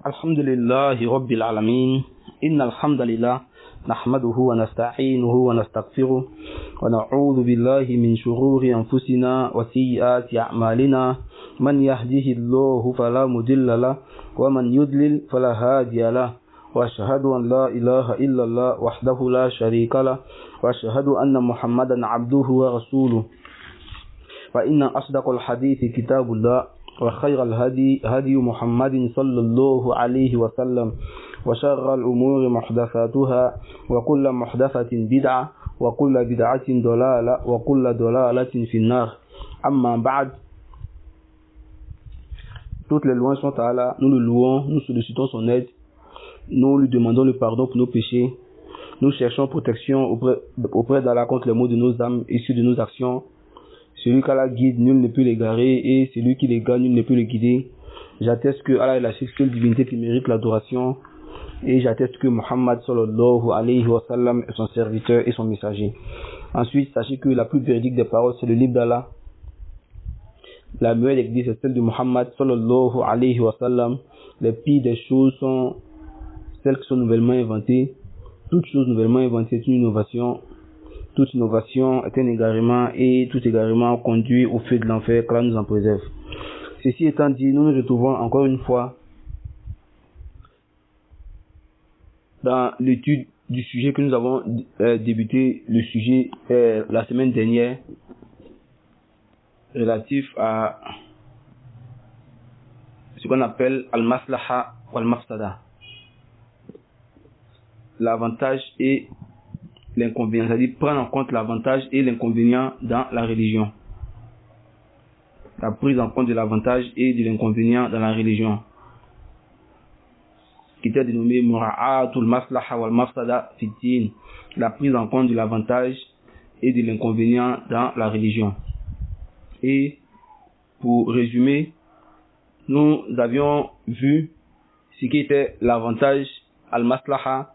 الحمد لله رب العالمين إن الحمد لله نحمده ونستعينه ونستغفره ونعوذ بالله من شرور أنفسنا وسيئات أعمالنا من يهده الله فلا مضل له ومن يضلل فلا هادي له وأشهد أن لا إله إلا الله وحده لا شريك له وأشهد أن محمدا عبده ورسوله فإن أصدق الحديث كتاب الله وخير الهدي هدي محمد صلى الله عليه وسلم وشر الأمور محدثاتها وكل محدثة بدعة وكل بدعة ضلالة وكل ضلالة في النار. أما بعد, toutes les louanges sont à Allah, nous le louons, nous sollicitons son aide, nous lui demandons le pardon pour nos péchés, nous cherchons protection auprès d'Allah contre les maux de nos âmes issus de nos actions. Celui qu'Allah guide, nul ne peut l'égarer, et celui qui l'égare, nul ne peut le guider. J'atteste que Allah est la seule divinité qui mérite l'adoration, et j'atteste que Muhammad sallallahu alayhi wa sallam est son serviteur et son messager. Ensuite, sachez que la plus véridique des paroles, c'est le livre d'Allah. La meilleure église, c'est celle de Muhammad sallallahu alayhi wa sallam. Les pires des choses sont celles qui sont nouvellement inventées. Toute chose nouvellement inventée est une innovation. Toute innovation est un égarement, et tout égarement conduit au feu de l'enfer, qu'Allah nous en préserve. Ceci étant dit, nous nous retrouvons encore une fois dans l'étude du sujet que nous avons débuté, le sujet la semaine dernière, relatif à ce qu'on appelle al-maslaha wal-mafsada, l'avantage et l'inconvénient, c'est-à-dire prendre en compte l'avantage et l'inconvénient dans la religion. La prise en compte de l'avantage et de l'inconvénient dans la religion, qui était dénommé mura'atul maslaha wal mafsada fi din, la prise en compte de l'avantage et de l'inconvénient dans la religion. Et pour résumer, nous avions vu ce qui était l'avantage al-maslaha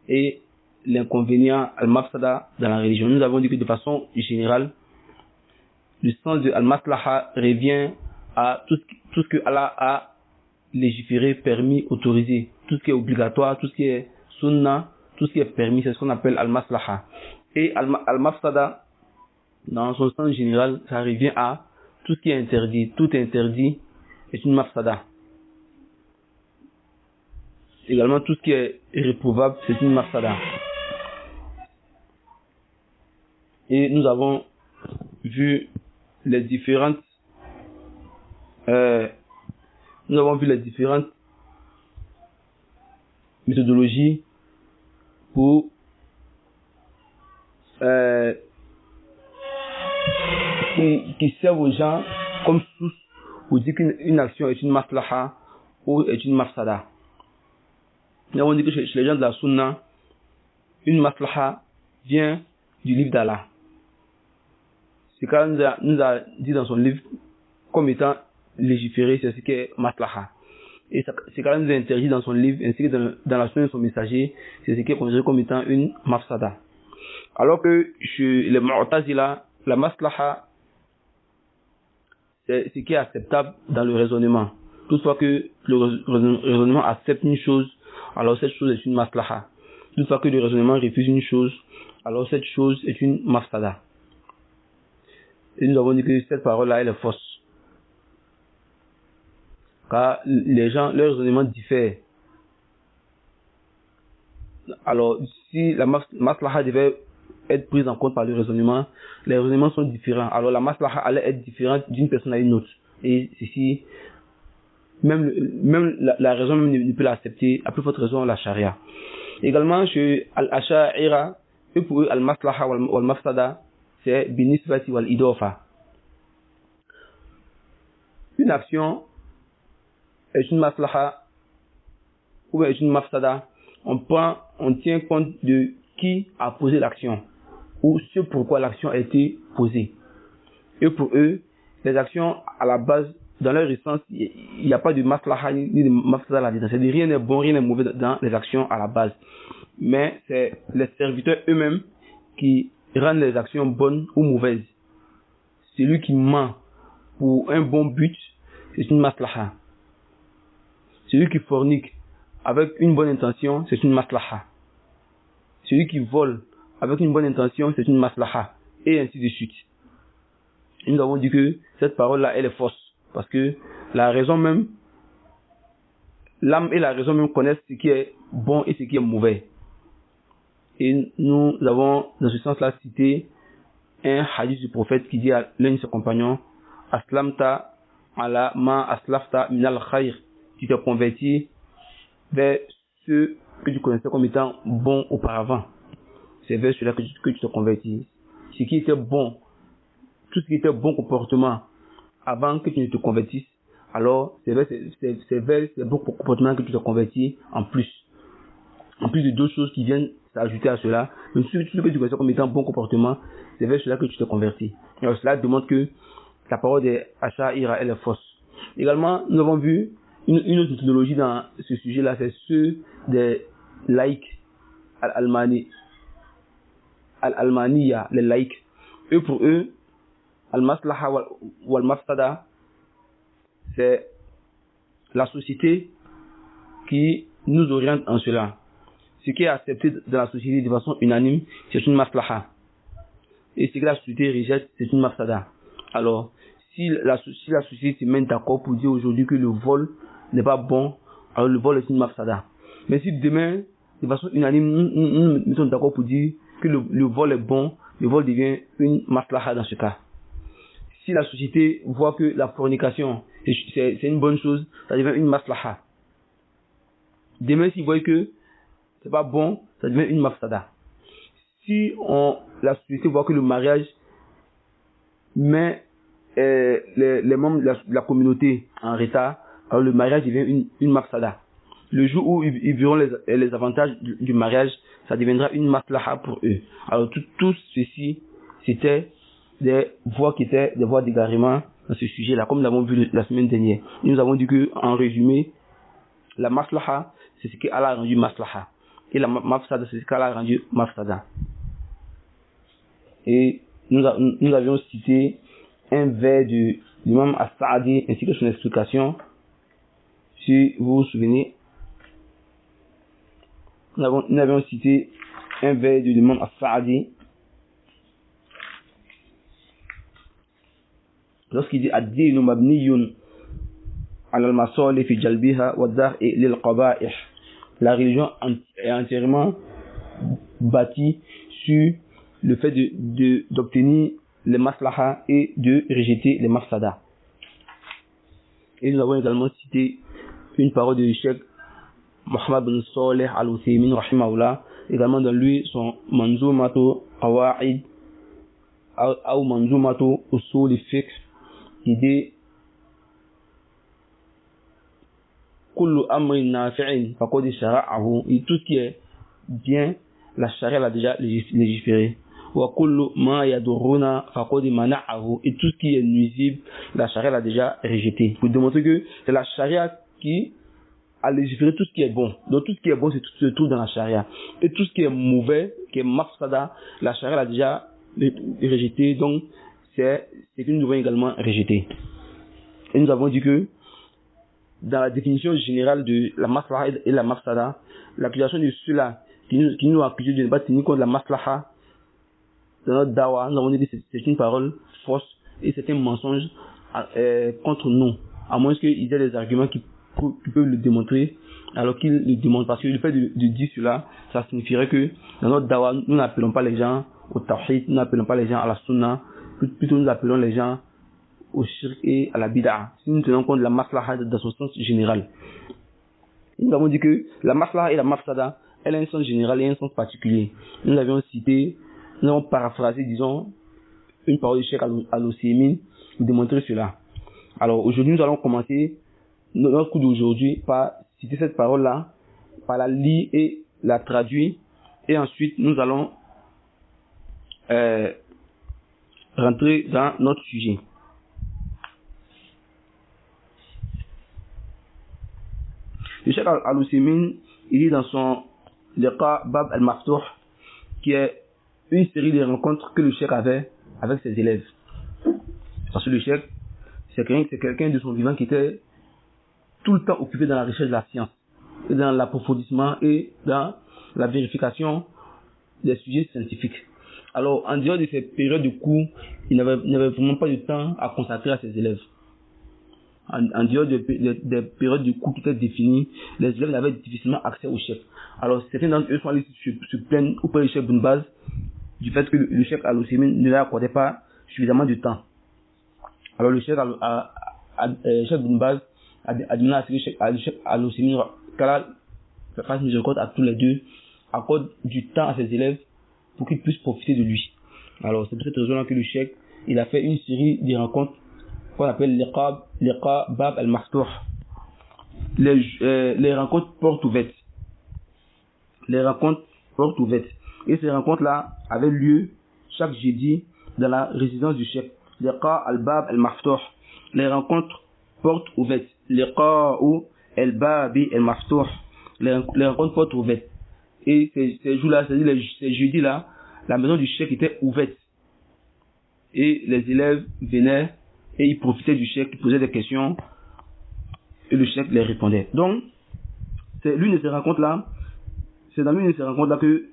et l'inconvénient al-mafsada dans la religion. Nous avons dit que de façon générale, le sens de al-maslaha revient à tout ce que Allah a légiféré, permis, autorisé. Tout ce qui est obligatoire, tout ce qui est sunnah, tout ce qui est permis, c'est ce qu'on appelle al-maslaha. Et al-mafsada, dans son sens général, ça revient à tout ce qui est interdit. Tout interdit est une mafsada. Également, tout ce qui est irréprouvable, c'est une mafsada. Et nous avons vu les différentes méthodologies pour qui servent aux gens comme source pour dire qu'une action est une maslaha ou est une mafsada. Nous avons dit que chez les gens de la sunna, une maslaha vient du livre d'Allah. Ce qu'Allah nous a dit dans son livre comme étant légiféré, c'est ce qu'est maslaha. Et ce qu'Allah nous a interdit dans son livre, ainsi que dans la sunna de son messager, c'est ce qui est considéré comme étant une mafsada. Alors que chez les Mu'tazila, la maslaha, c'est ce qui est acceptable dans le raisonnement. Toutefois que le raisonnement accepte une chose, alors cette chose est une maslaha. Toutefois que le raisonnement refuse une chose, alors cette chose est une mafsada. Et nous avons dit que cette parole-là, elle est fausse. Car les gens, leur raisonnement diffère. Alors, si la maslaha devait être prise en compte par le raisonnement, les raisonnements sont différents. Alors, la maslaha allait être différente d'une personne à une autre. Et ceci, même la raison même ne peut l'accepter, à plus forte raison, la charia. Également, chez al-asha'ira, et pour eux, al-maslaha wal-mafsada, c'est binisbati wal-idofa. Une action est une maslaha ou est une mafsada. On tient compte de qui a posé l'action ou ce pourquoi l'action a été posée. Et pour eux, les actions à la base, dans leur essence, il n'y a pas de maslaha ni de mafsada là-dedans. C'est-à-dire rien n'est bon, rien n'est mauvais dans les actions à la base. Mais c'est les serviteurs eux-mêmes qui rendent les actions bonnes ou mauvaises. Celui qui ment pour un bon but, c'est une maslaha. Celui qui fornique avec une bonne intention, c'est une maslaha. Celui qui vole avec une bonne intention, c'est une maslaha. Et ainsi de suite. Et nous avons dit que cette parole-là, elle est fausse. Parce que la raison même, l'âme et la raison même connaissent ce qui est bon et ce qui est mauvais. Et nous avons, dans ce sens-là, cité un hadith du prophète qui dit à l'un de ses compagnons, Aslamta ala ma aslafta minal khayr. Tu te convertis vers ce que tu connaissais comme étant bon auparavant. C'est vers cela que tu te convertis. Ce qui était bon, tout ce qui était bon comportement avant que tu ne te convertisses, alors c'est vers ces bons comportements que tu te convertis en plus. En plus de d'autres choses qui viennent s'ajouter à cela, mais tout ce que tu connaissais comme étant bon comportement, c'est vers cela que tu te convertis. Alors cela demande que la parole des Asha'ira, elle est fausse. Également, nous avons vu une autre technologie dans ce sujet-là, c'est ceux des laïcs, al-Almaniya, les laïcs. Eux, pour eux, al-Maslaha wal-Mafsada, c'est la société qui nous oriente en cela. Ce qui est accepté dans la société de façon unanime, c'est une maslaha. Et ce que la société rejette, c'est une mafsada. Alors, si la société se met d'accord pour dire aujourd'hui que le vol n'est pas bon, alors le vol est une mafsada. Mais si demain, de façon unanime, nous mettons d'accord pour dire que le vol est bon, le vol devient une maslaha dans ce cas. Si la société voit que la fornication, c'est une bonne chose, ça devient une maslaha. Demain, s'ils voient que c'est pas bon, ça devient une mafsada. Si la société voit que le mariage met les membres de la communauté en retard, alors le mariage devient une mafsada. Le jour où ils verront les avantages du mariage, ça deviendra une maslaha pour eux. Alors tout ceci, c'était des voies qui étaient des voies d'égarement dans ce sujet-là, comme nous l'avons vu la semaine dernière. Et nous avons dit que, en résumé, la maslaha, c'est ce qu'Allah a rendu maslaha. Et la mafsada, c'est ce qu'Allah a rendu mafsada. Et nous avions cité un vers de l'imam As-Sa'di ainsi que son explication. Si vous vous souvenez, nous avions cité un vers de l'imam As-Sa'di lorsqu'il dit Ad-dinu mabniyun ala al-masalih fi jalbiha wa ad-dar'i lil qaba'ih. La religion est entièrement bâtie sur le fait d'obtenir les maslahas et de rejeter les mafsada. Et nous avons également cité une parole de Cheikh Mohammed bin Saleh al-Uthaymin rahimahullah, également dans lui son Manzumatu Qawaid ou Manzumatu Usul al-Fiqh, qui dit Kullu amrin nafi'in faqad shara'ahu, et tout ce qui est bien, la charia l'a déjà légiféré. Wa kullu ma yadurruna faqad mana'ahu, et tout ce qui est nuisible, la charia l'a déjà rejeté. Pour démontrer que c'est la charia qui a légiféré tout ce qui est bon. Donc tout ce qui est bon, c'est tout se trouve dans la charia. Et tout ce qui est mauvais, qui est mafsada, la charia l'a déjà rejeté. Donc c'est que nous devons également rejeter. Et nous avons dit que dans la définition générale de la maslaha et la mafsada, l'accusation de ceux-là qui nous ont accusés de ne pas tenir compte de la maslaha dans notre dawa, nous avons dit que c'est une parole fausse et c'est un mensonge contre nous, à moins qu'ils aient des arguments qui peuvent le démontrer, alors qu'ils le démontrent. Parce que le fait de dire cela, ça signifierait que dans notre dawa, nous n'appelons pas les gens au tawhid, nous n'appelons pas les gens à la sunna, plutôt nous appelons les gens au shirk et à la bid'a, si nous tenons compte de la maslaha dans son sens général. Nous avons dit que la maslaha et la mafsada, elle a un sens général et un sens particulier. Nous avions cité, nous avons paraphrasé, disons, une parole de Cheikh Al-Uthaymin pour démontrer cela. Alors aujourd'hui, nous allons commencer notre cours d'aujourd'hui par citer cette parole-là, par la lire et la traduire, et ensuite nous allons rentrer dans notre sujet. Le Cheikh Al-Uthaymin, il dit dans son Liqa Bab al-Maftuh, qui est une série de rencontres que le Cheikh avait avec ses élèves. Parce que le Cheikh, c'est quelqu'un de son vivant qui était tout le temps occupé dans la recherche de la science. dans l'approfondissement et dans la vérification des sujets scientifiques. Alors, en dehors de ces périodes de cours, il n'avait vraiment pas de temps à consacrer à ses élèves. En dehors des périodes de cours tout est définies, les élèves n'avaient difficilement accès au chef. Alors, certains d'entre eux sont allés se plaindre auprès du chef Ibn Baz du fait que le chef Al-Uthaymin ne leur accordait pas suffisamment de temps. Alors, le chef Ibn Baz a demandé à ce que le chef Al-Uthaymin, qu'Allah fasse miséricorde à tous les deux, accorde du temps à ses élèves pour qu'ils puissent profiter de lui. Alors, c'est pour cette raison-là que le chef, il a fait une série de rencontres qu'on appelle liqa bab al-maftuh, les rencontres portes ouvertes. Les rencontres portes ouvertes. Et ces rencontres-là avaient lieu chaque jeudi dans la résidence du chef. Liqa al-bab al-maftuh, les rencontres portes ouvertes. Liqa ou al-bab al-maftuh, les rencontres portes ouvertes. Et ces jours-là, c'est-à-dire ces jeudis-là, la maison du chef était ouverte. Et les élèves venaient et ils profitaient du chef, ils posaient des questions et le chef les répondait. Donc, c'est l'une de ces rencontres-là, c'est dans l'une de ces rencontres-là que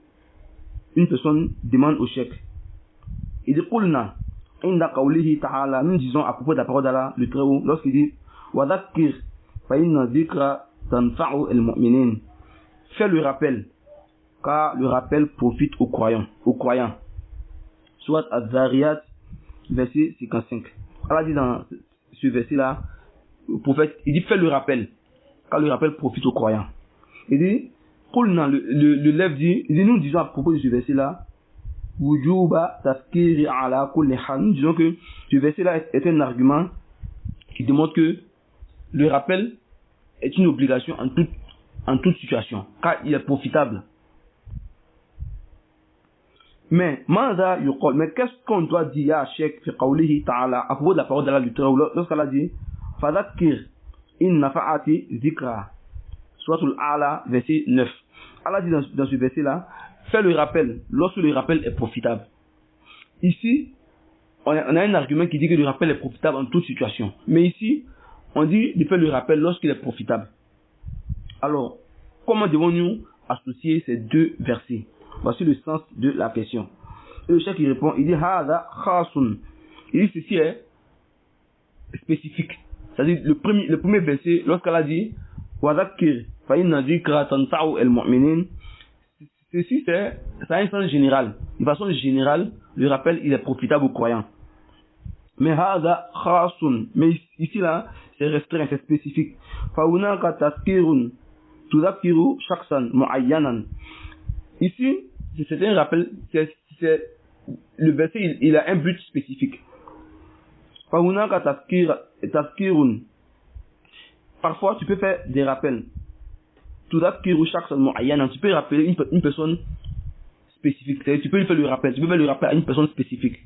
une personne demande au chef. Il dit, Qulna, inda qawlihi ta'ala, nous disons à propos de la parole d'Allah, le Très-Haut, lorsqu'il dit, Wadakir, fa inna dhikra tanfa'u al-mu'minin. Fais le rappel, car le rappel profite aux croyants. Soit Az-Zariyat, verset 55. Allah dit dans ce verset-là, le prophète, il dit fais le rappel, car le rappel profite aux croyants. Il dit, le lève dit, nous disons à propos de ce verset-là, wujuba tafkiri ala kulli hal. Nous disons que ce verset-là est un argument qui démontre que le rappel est une obligation en toute situation, car il est profitable. Mais qu'est-ce qu'on doit dire à Cheikh fi qawlihi ta'ala à propos de la parole d'Allah du Très-Haut lorsqu'elle a dit Fadakir in nafa'ati zikra, Suratul A'la, verset 9. Allah dit dans ce verset-là, fais le rappel lorsque le rappel est profitable. Ici, on a un argument qui dit que le rappel est profitable en toute situation. Mais ici, on dit de faire le rappel lorsqu'il est profitable. Alors, comment devons-nous associer ces deux versets? Voici le sens de la question. Et le chef qui répond, il dit Hada khasun. Il dit ceci est spécifique. C'est-à-dire le premier verset, lorsqu'elle a dit Wadakir fa inna dhikra tanfa'u al-mu'minin, ceci ça a un sens général. De façon générale, le rappel il est profitable aux croyants. Mais Hada khasun. Mais ici là, c'est restreint, c'est spécifique. Fa hunaka tazkirun tudhakiru shakhsan mu'ayyanan. Ici, c'est un rappel, le verset, il a un but spécifique. Parfois, tu peux faire des rappels. Tu peux rappeler une personne spécifique. Tu peux lui faire le rappel. Tu peux faire le rappel à une personne spécifique.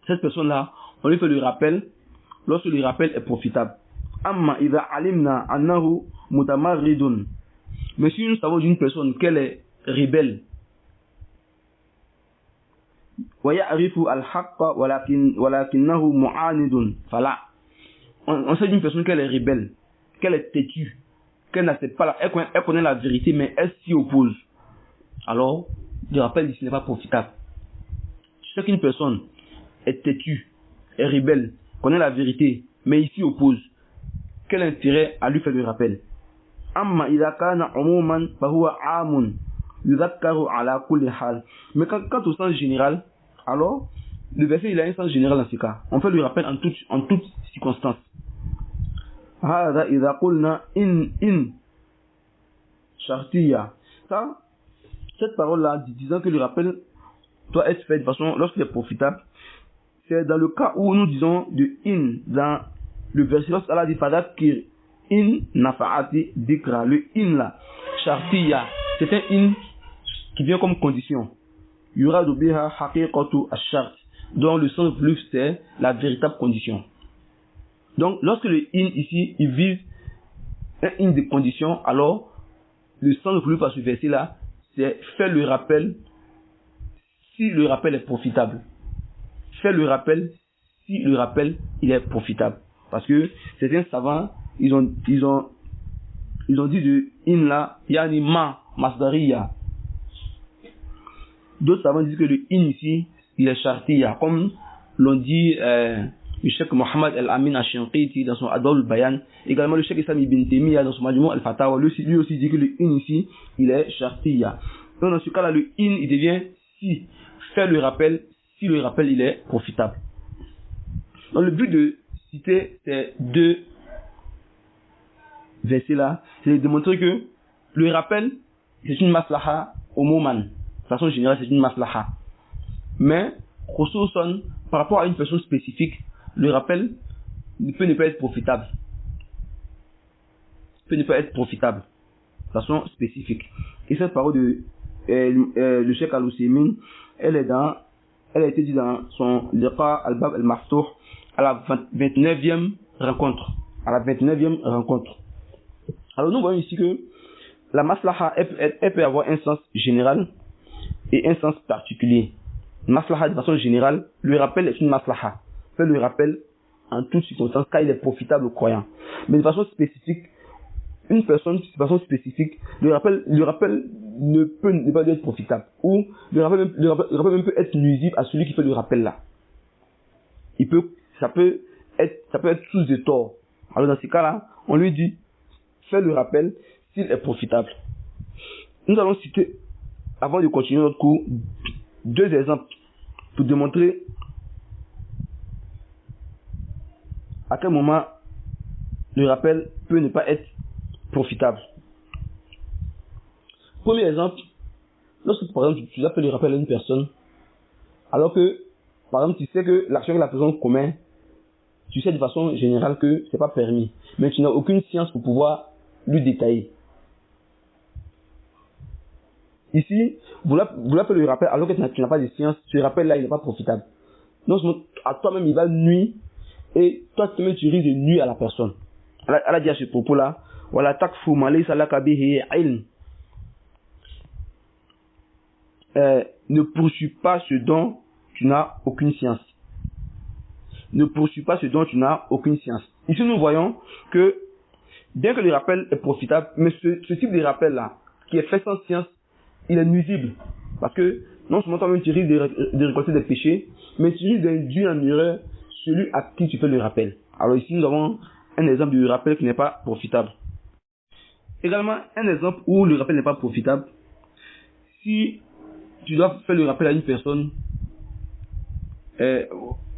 Cette personne-là, on lui fait le rappel lorsque le rappel est profitable. Amma idha alimna annahu mutamarridun. Mais si nous savons d'une personne qu'elle est rebelle, wa ya'rifu al-haqqa walakinahu mu'anidun, fala. On sait d'une personne qu'elle est rebelle, qu'elle est têtue, qu'elle n'accepte pas elle connaît la vérité mais elle s'y oppose. Alors, le rappel ici n'est pas profitable. Tu sais qu'une personne est têtue, est rebelle, connaît la vérité mais il s'y oppose. Quel intérêt à lui faire le rappel? Amma idha kana umuman fa huwa amun yudhakkaru ala kulli hal. Mais quant au sens général, alors le verset il a un sens général dans ce cas. On fait le rappel en toute circonstance. Hada idha qulna in shartiya. Ça, cette parole là disant que le rappel doit être fait de façon lorsqu'il est profitable, c'est dans le cas où nous disons de in dans le verset lorsqu'Allah dit Fadakir in nafa'ati dhikra, le in là, shartiya, c'est un in qui vient comme condition. Yuradu biha haqiqatu ash-shart, dont le sens voulu c'est la véritable condition. Donc lorsque le in ici il vise un in de condition, alors le sens voulu par ce verset là c'est faire le rappel si le rappel est profitable. Faire le rappel si le rappel il est profitable. Parce que certains savants, ils ont dit de in là, yani ma, masdariya. D'autres savants disent que le in ici, il est shartiya, comme l'ont dit le Cheikh Mohamed Al-Amin Al-Shinqiti dans son Adol Bayan, également le Cheikh Islam Ibn Taymiyyah dans son Majmou Al-Fatawa, lui aussi dit que le in ici, il est shartiya. Donc dans ce cas-là, le in, il devient si, faire le rappel, si le rappel il est profitable. Donc le but de citer ces deux versets-là, c'est de démontrer que le rappel, c'est une maslaha au moment. De façon générale, c'est une maslaha. Mais, par rapport à une personne spécifique, le rappel peut ne pas être profitable. Peut ne pas être profitable. De façon spécifique. Et cette parole de le Cheikh Al-Ousaymin, elle a été dit dans son Liqa al-Bab al-Maftour à la 29e rencontre. Alors nous voyons ici que la maslaha, elle peut avoir un sens général et un sens particulier. Maslaha de façon générale, le rappel est une maslaha. Fait le rappel en toutes circonstances car il est profitable aux croyants. Mais de façon spécifique, une personne de façon spécifique, le rappel ne peut ne pas être profitable. Ou le rappel même peut être nuisible à celui qui fait le rappel là. Ça peut être sous de tort. Alors dans ces cas-là, on lui dit, fais le rappel s'il est profitable. Nous allons citer, avant de continuer notre cours, deux exemples pour démontrer à quel moment le rappel peut ne pas être profitable. Premier exemple, lorsque par exemple tu appelles le rappel à une personne, alors que par exemple tu sais que l'action que la personne commet, tu sais de façon générale que c'est pas permis, mais tu n'as aucune science pour pouvoir lui détailler. Ici, vous l'appelez le rappel alors que tu n'as pas de science, ce rappel-là il n'est pas profitable. Donc à toi-même il va nuire et toi-même tu risques de nuire à la personne. Elle a dit à ce propos-là, voilà takfu ma laysa laka bihi ilm. Ne poursuis pas ce dont tu n'as aucune science. Ne poursuis pas ce dont tu n'as aucune science. Ici nous voyons que bien que le rappel est profitable, mais ce type de rappel-là, qui est fait sans science, il est nuisible. Parce que non seulement toi-même tu risques de récolter des péchés, mais tu risques d'induire en erreur celui à qui tu fais le rappel. Alors ici nous avons un exemple de rappel qui n'est pas profitable. Également un exemple où le rappel n'est pas profitable, si tu dois faire le rappel à une personne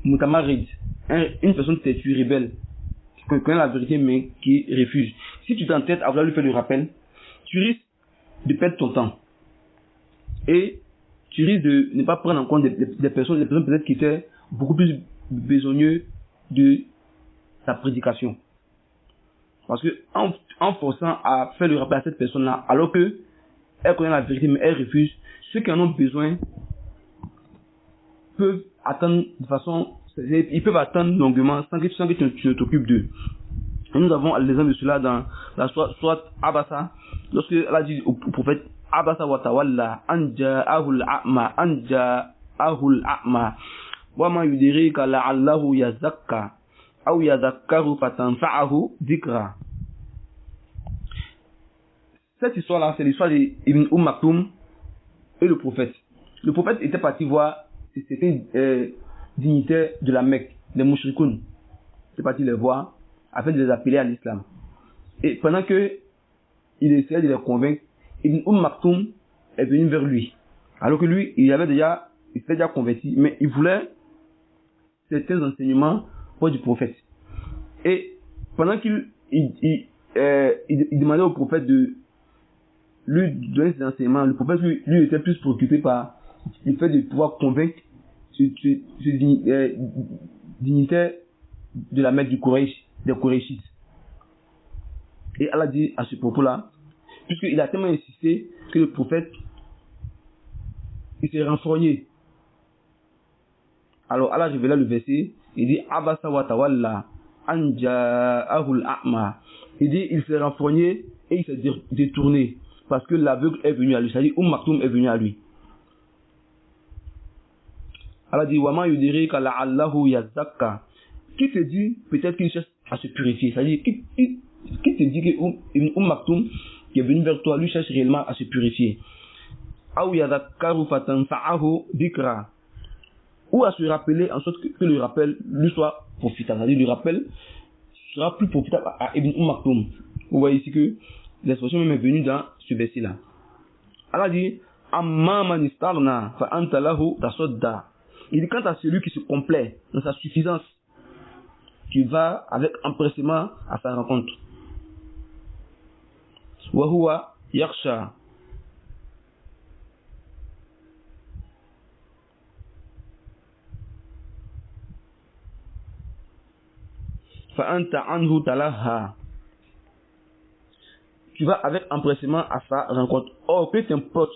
mutamarid, une personne têtue, rebelle, qui connaît la vérité mais qui refuse. Si tu t'entêtes à vouloir lui faire le rappel, tu risques de perdre ton temps. Et tu risques de ne pas prendre en compte des personnes peut-être qui étaient beaucoup plus besogneux de ta prédication. Parce que en forçant à faire le rappel à cette personne-là, alors que elle connaît la vérité mais elle refuse, ceux qui en ont besoin peuvent attendre de façon, ils peuvent attendre longuement sans que tu ne t'occupes d'eux. Et nous avons l'exemple de cela dans la sourate Abasa, lorsque elle a dit au prophète Abasa wa tawalla anja'ahul a'ma wa ma yudirika la'allahu yazakka aw yadhakkaru fatanfa'ahu dhikra. Cette histoire-là, c'est l'histoire d'Ibn Maktoum et le prophète. Le prophète était parti voir certains dignitaires de la Mecque, les Mushrikoun. Il était parti les voir afin de les appeler à l'islam. Et pendant que il essayait de les convaincre, Ibn Maktoum est venu vers lui. Alors que lui, il s'était déjà converti, mais il voulait certains enseignements du prophète. Et pendant qu'il demandait au prophète de lui donner ses enseignements, le prophète lui était plus préoccupé par le fait de pouvoir convaincre ce dignitaire de la Mecque des Qurayshites. Et Allah dit à ce propos-là, puisqu'il a tellement insisté que le prophète il s'est renfrogné. Alors Allah révéla le verset, il dit Abasa wa tawalla anja'ahul a'ma. Il dit il s'est renfrogné et il s'est détourné parce que l'aveugle est venu à lui, c'est-à-dire Maktoum est venu à lui. Allah dit wa ma yudirika la'allahu yazakka. qui te dit peut-être qu'il cherche à se purifier? C'est-à-dire, qui te dit que Maktoum qui est venu vers toi, lui cherche réellement à se purifier? Ou à se rappeler en sorte que le rappel lui soit profitable. C'est-à-dire, le rappel sera plus profitable à Ibn Maktoum. Vous voyez ici que l'expression même est venue dans ce verset-là. Allah dit, Amma man istarna fa anta lahu tasodda. Il dit, quant à celui qui se complaît dans sa suffisance, tu vas avec empressement à sa rencontre. Wa huwa yakhsha. Fa anta anhu talaha. Tu vas avec empressement à sa rencontre. Or, peu t'importe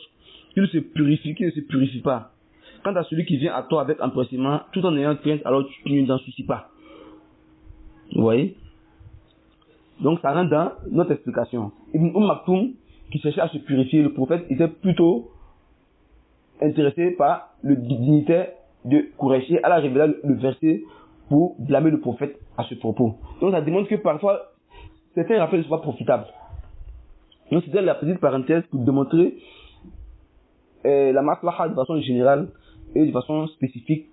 qu'il se purifie, qu'il ne se purifie pas. Quant à celui qui vient à toi avec empressement, tout en ayant crainte, alors tu ne t'en soucies pas. Vous voyez? Donc ça rentre dans notre explication. Ibn Maktoum, qui cherchait à se purifier, le prophète était plutôt intéressé par le dignitaire de Quraysh. Allah a révélé le verset pour blâmer le prophète à ce propos. Donc ça démontre que parfois, certains rappels ne sont pas profitables. Donc c'était la petite parenthèse pour démontrer la maslaha de façon générale et de façon spécifique,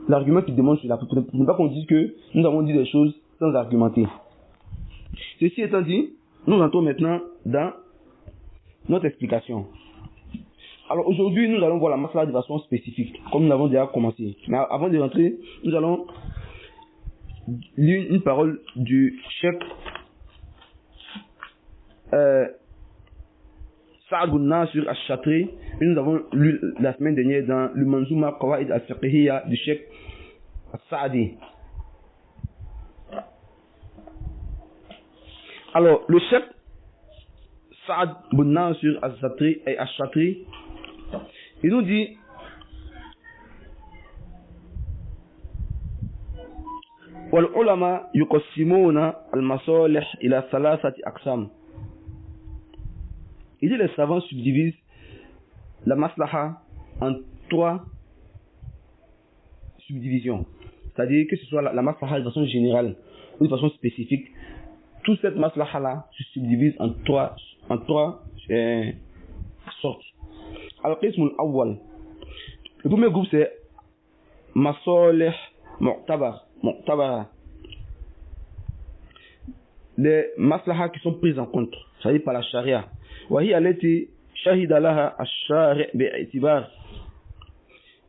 l'argument qui démontre cela, pour ne pas qu'on dise que nous avons dit des choses sans argumenter. Ceci étant dit, nous entrons maintenant dans notre explication. Alors aujourd'hui, nous allons voir la maslaha de façon spécifique, comme nous l'avons déjà commencé. Mais avant de rentrer, nous allons lire une parole du cheikh Sa'ad bin Nasir al-Shatri, que nous avons lu la semaine dernière dans le Manzouma Qawaid al-Fiqhiyya du cheikh al-Sa'adi. Alors, le cheikh Sa'ad bin Nasir al-Shatri, il nous dit والعلماء يقسمون المصالح إلى ثلاثة أقسام. Il dit les savants subdivisent la maslaha en 3 subdivisions. C'est-à-dire que ce soit la maslaha de façon générale ou de façon spécifique, toute cette maslaha-là se subdivise en trois sortes. Al-Qism al-Awwal. Le premier groupe c'est Masalih Mu'tabara. Les maslahas qui sont prises en compte, c'est-à-dire par la charia. وهي التي شهد لها الشارع باعتبار.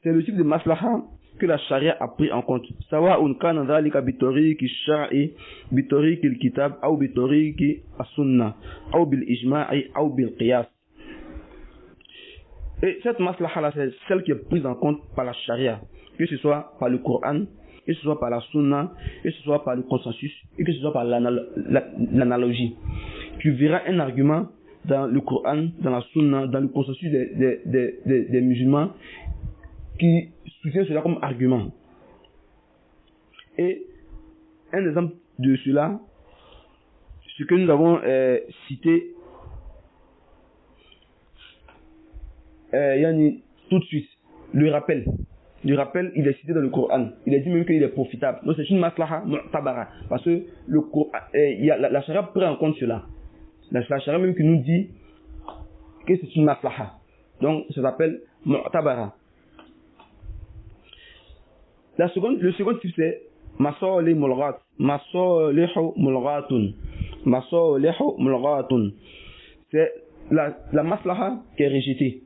C'est le type de maslaha que la charia a pris en compte. سواء كان ذلك بطريق الشرع بطريق الكتاب أو بطريق السنة أو بالإجماع أو بالقياس. Et cette maslaha-là, c'est celle qui est prise en compte par la charia, que ce soit par le Coran, que ce soit par la sunna, que ce soit par le consensus, et que ce soit par l'analogie. Tu verras un argument dans le Coran, dans la sunna, dans le consensus des musulmans qui soutient cela comme argument. Et un exemple de cela, ce que nous avons cité tout de suite, le rappel. Le rappel, il est cité dans le Coran. Il est dit même qu'il est profitable. Donc c'est une maslaha mu'tabara. Parce que la charia prend en compte cela. La charia même qui nous dit que c'est une maslaha. Donc ça s'appelle mu'tabara. Le second type c'est masalih mulghat. Masalihu mulghatun. Masalihu mulghatun. C'est la maslaha qui est rejetée.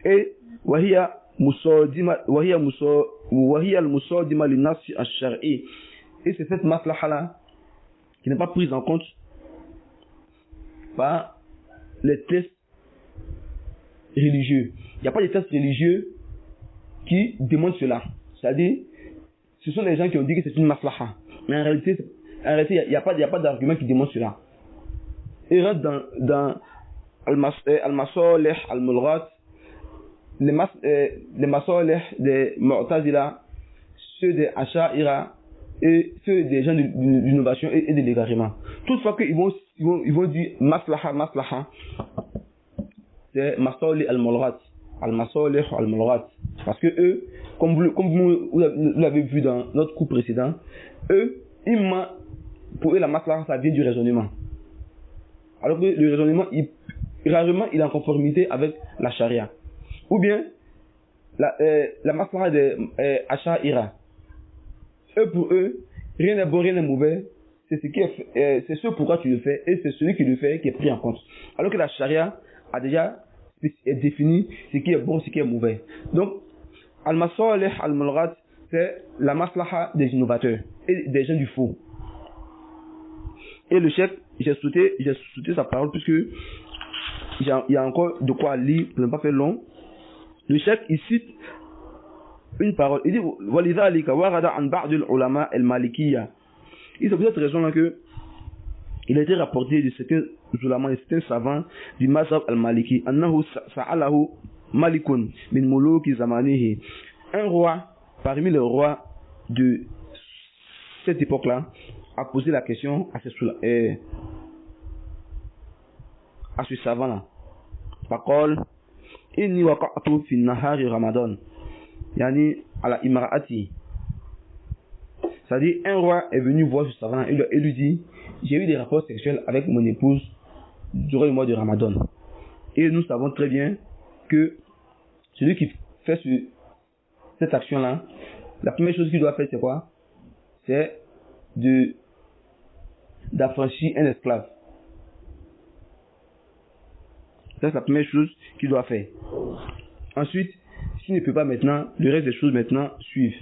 Et وهي المصادمة للنص الشرعي. Et c'est cette maslaha là qui n'est pas prise en compte par les textes religieux. Il n'y a pas de textes religieux qui démontrent cela. C'est-à-dire, ce sont les gens qui ont dit que c'est une maslaha. Mais en réalité il n'y a pas d'argument qui démontre cela. Et rentre dans al-masalih al-mulghat, les masalih des Mu'tazila, ceux des Asha'ira et ceux des gens d'innovation et de l'égarement. Toutefois qu'ils vont dire maslaha, c'est masalih al-mulghat, al-masalih al-mulghat. Parce que eux, comme vous l'avez vu dans notre cours précédent, pour eux, la maslaha, ça vient du raisonnement. Alors que le raisonnement, rarement, il est en conformité avec la charia. Ou bien, la maslaha des Asha'ira. Pour eux, rien n'est bon, rien n'est mauvais. C'est ce pourquoi tu le fais, et c'est celui qui le fait qui est pris en compte. Alors que la charia a déjà défini ce qui est bon, ce qui est mauvais. Donc, al-masalih al-mulghat, c'est la maslaha des innovateurs et des gens du faux. Et le chef, j'ai sauté sa parole puisque il y a encore de quoi lire pour ne pas faire long. Le chef, il cite une parole. Il dit وَلِذَلِكَ وَرَدَ عَنْ بَعْضِ الْعُلَمَاءِ الْمَالِكِيَّةِ. C'est pour cette raison-là que il a été rapporté de certains ulama et certains savants du mazhab al-Maliki annahu sa'alahu malikun min muluki zamanihi. Un roi parmi les rois de cette époque-là a posé la question à ce savant-là. Faqal inni waqa'tu fi nahari ramadan, yani ala imra'ati. C'est-à-dire, un roi est venu voir ce savant et lui dit, j'ai eu des rapports sexuels avec mon épouse durant le mois de Ramadan. Et nous savons très bien que celui qui fait cette action-là, la première chose qu'il doit faire, c'est quoi? C'est d'affranchir un esclave. Ça, c'est la première chose qu'il doit faire. Ensuite, s'il ne peut pas maintenant, le reste des choses maintenant suivent.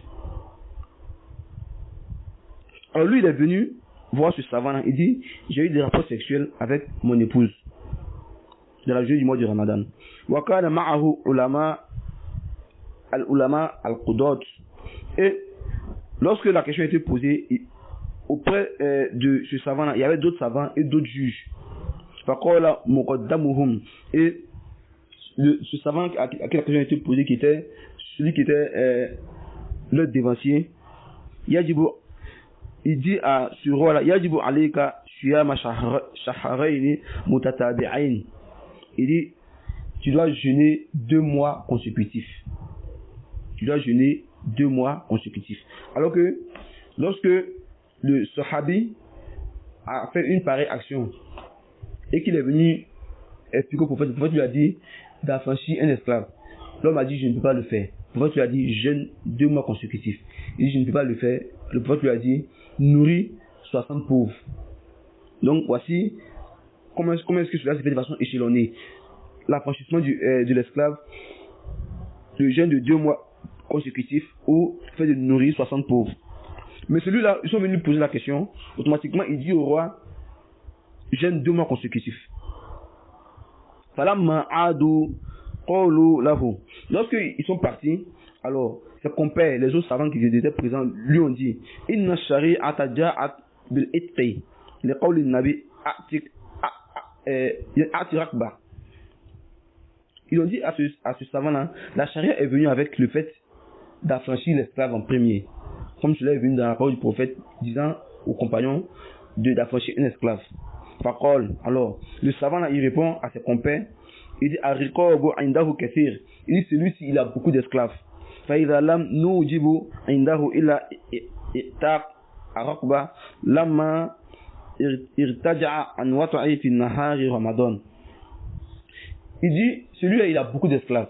Alors lui, il est venu voir ce savant-là. Il dit, j'ai eu des rapports sexuels avec mon épouse dans la journée du mois du Ramadan. وَكَانَ مَعَهُ الْعُلَمَاء الْقُضَاةِ. Et lorsque la question a été posée, auprès de ce savant-là, il y avait d'autres savants et d'autres juges. فَقَالَ مُقَدَّمُهُمْ. Et ce savant à qui la question a été posée, qui était celui qui était le devancier, il dit à ce roi-là, yajibu alayka siyama shahrayni mutatabi'ain. Il dit, tu dois jeûner 2 mois consécutifs. Tu dois jeûner 2 mois consécutifs. Alors que lorsque le sahabi a fait une pareille action et qu'il est venu expliquer au prophète, le prophète lui a dit d'affranchir un esclave. L'homme a dit, je ne peux pas le faire. Le prophète lui a dit, jeûne 2 mois consécutifs. Il dit, je ne peux pas le faire. Le prophète lui a dit, nourris 60 pauvres. Donc voici comment est-ce que cela se fait de façon échelonnée. L'affranchissement de l'esclave, le jeûne de 2 mois consécutifs ou le fait de nourrir 60 pauvres. Mais celui-là, ils sont venus poser la question, automatiquement il dit au roi, jeûne 2 mois consécutifs. Falamma adu qulu lahu. Lorsqu'ils sont partis, alors ses compères, les autres savants qui étaient présents, lui ont dit, inna shari'ata ja'at bil itqi li qawli nabi a'ti rakba. Ils ont dit à ce savant-là, la charia est venue avec le fait d'affranchir l'esclave en premier. Comme cela est venu dans la parole du prophète disant aux compagnons d'affranchir un esclave. Faqal. Alors, le savant là, il répond à ses compères, il dit, Arriqabu indahu kathir. Il dit, celui-ci, il a beaucoup d'esclaves. فإذا لم نوجب عنده إلا إعتاق رقبة لما ارتجع عن وطئه في النهار رمضان. Il dit, celui-là, il a beaucoup d'esclaves.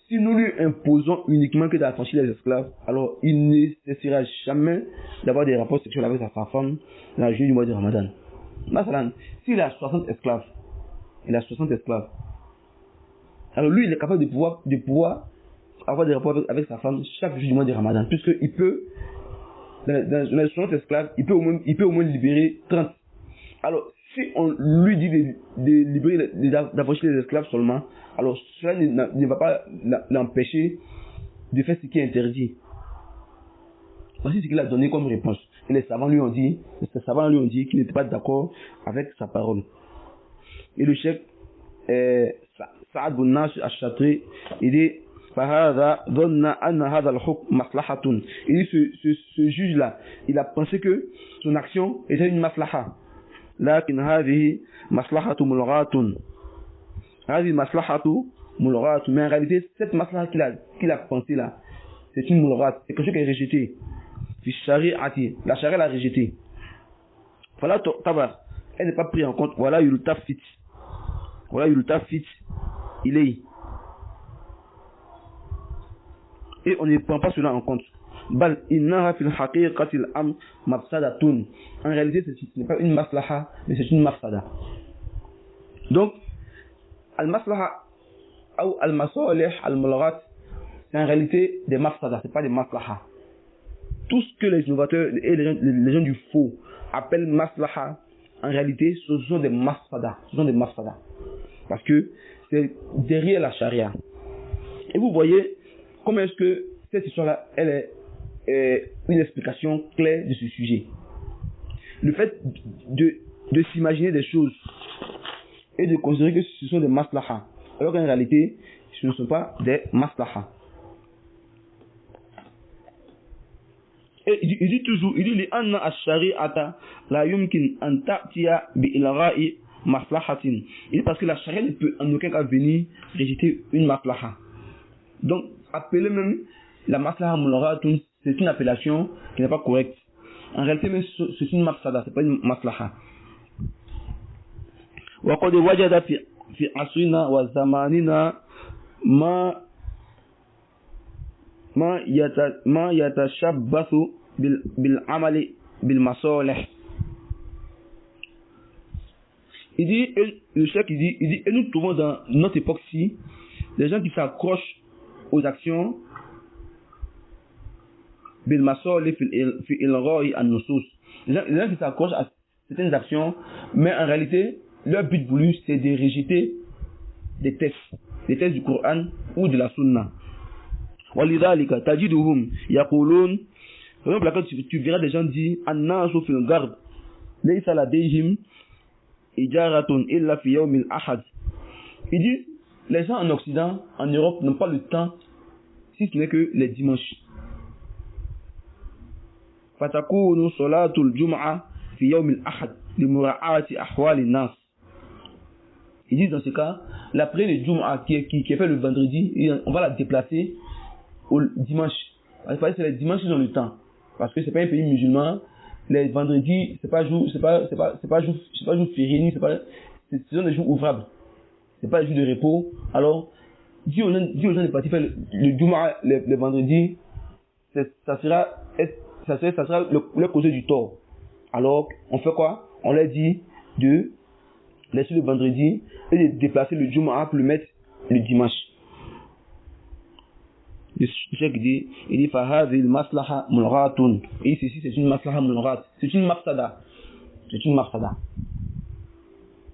Si nous lui imposons uniquement que d'affranchir les esclaves, alors il ne cessera jamais d'avoir des rapports sexuels avec sa femme dans la journée du mois de Ramadan. Masalan, s'il a 60 esclaves, alors lui, il est capable de pouvoir avoir des rapports avec sa femme chaque jour du mois de Ramadan, puisqu'il peut, dans les 60 esclaves, il peut au moins libérer 30. Alors, si on lui dit de libérer, d'affranchir les esclaves seulement, alors cela ne va pas l'empêcher de faire ce qui est interdit. Voici ce qu'il a donné comme réponse. Et les savants lui ont dit qu'ils n'étaient pas d'accord avec sa parole. Et le chef Saad bin Nasr al-Shatri, il dit, il dit ce juge-là, il a pensé que son action était une maslaha. لكن هذه مصلحة ملغاة. هذه مصلحة ملغاة. Mais en réalité, cette maslaha qu'il a pensé là, c'est une mulghat, c'est quelque chose qui est rejeté. La charia l'a rejeté. Voilà, tabar, elle n'est pas prise en compte. Voilà, yultafit. Voilà, yultafit, il est. Et on ne prend pas cela en compte. Bal innaha fil haqiqatil am mafsadatun. En réalité, ce n'est pas une maslaha, mais c'est une mafsada. Donc, al-maslaha ou al-masalih, al-mulghat, c'est en réalité des mafsada, c'est pas des maslaha. Tout ce que les innovateurs et les gens du faux appellent maslaha, en réalité, ce sont des mafsada. Ce sont des mafsada. Parce que c'est derrière la charia. Et vous voyez comment est-ce que cette histoire-là, elle est une explication claire de ce sujet. Le fait de s'imaginer des choses et de considérer que ce sont des maslaha, alors qu'en réalité, ce ne sont pas des maslaha. Et il dit toujours, il dit li anna ash-shari'ata la yumkin an ta'tiya bi ilgha'i maslahatin. Il dit parce que la charia ne peut en aucun cas venir rejeter une maslaha. Donc, appeler même la maslaha mulghatun, c'est une appellation qui n'est pas correcte. En réalité, même c'est une mafsada, c'est pas une maslaha. Wa qad wajada fi asrina wa zamanina ma yatashabbathu bil amali bil masalih. Il dit, le chef il dit, et nous trouvons dans notre époque-ci des gens qui s'accrochent aux actions bil masalih fi ilgha'i an-nusus. Les gens qui s'accrochent à certaines actions, mais en réalité, leur but voulu, c'est de rejeter des textes du Coran ou de la Sunna. وَلِذَلِكَ تَجِدُهُمْ يَقُولُونَ. Par exemple, tu verras des gens dire النَّاسُ فِي الْغَرْبِ لَيْسَ لَدَيْهِمْ إِجَارَةٌ إِلَّا فِي يَوْمِ الْأَحَدِ. Il dit, les gens en Occident, en Europe, n'ont pas le temps, si ce n'est que les dimanches. فَتَكُونُ صَلَاةُ الْجُمْعَةِ فِي يَوْمِ الْأَحَدِ لِمُرَاعَةِ أَحْوَالِ النَّاسِ. Ils disent dans ce cas, la prière de Jum'a qui est fait le vendredi, on va la déplacer au dimanche. C'est les dimanches qui ont le temps. Parce que c'est pas un pays musulman. Les vendredis, c'est pas jour férié, ce sont des jours ouvrables. C'est pas des jours de repos. Alors, dis aux gens de partir faire le Jum'a le vendredi, ça sera le causer du tort. Alors, on fait quoi? On leur dit de laisser le vendredi et de déplacer le Jumu'ah pour le mettre le dimanche. Le cheikh dit, il dit fahadhi al-maslaha mulghatun. Et ceci c'est une maslaha mulghat, c'est une mafsada. C'est une mafsada.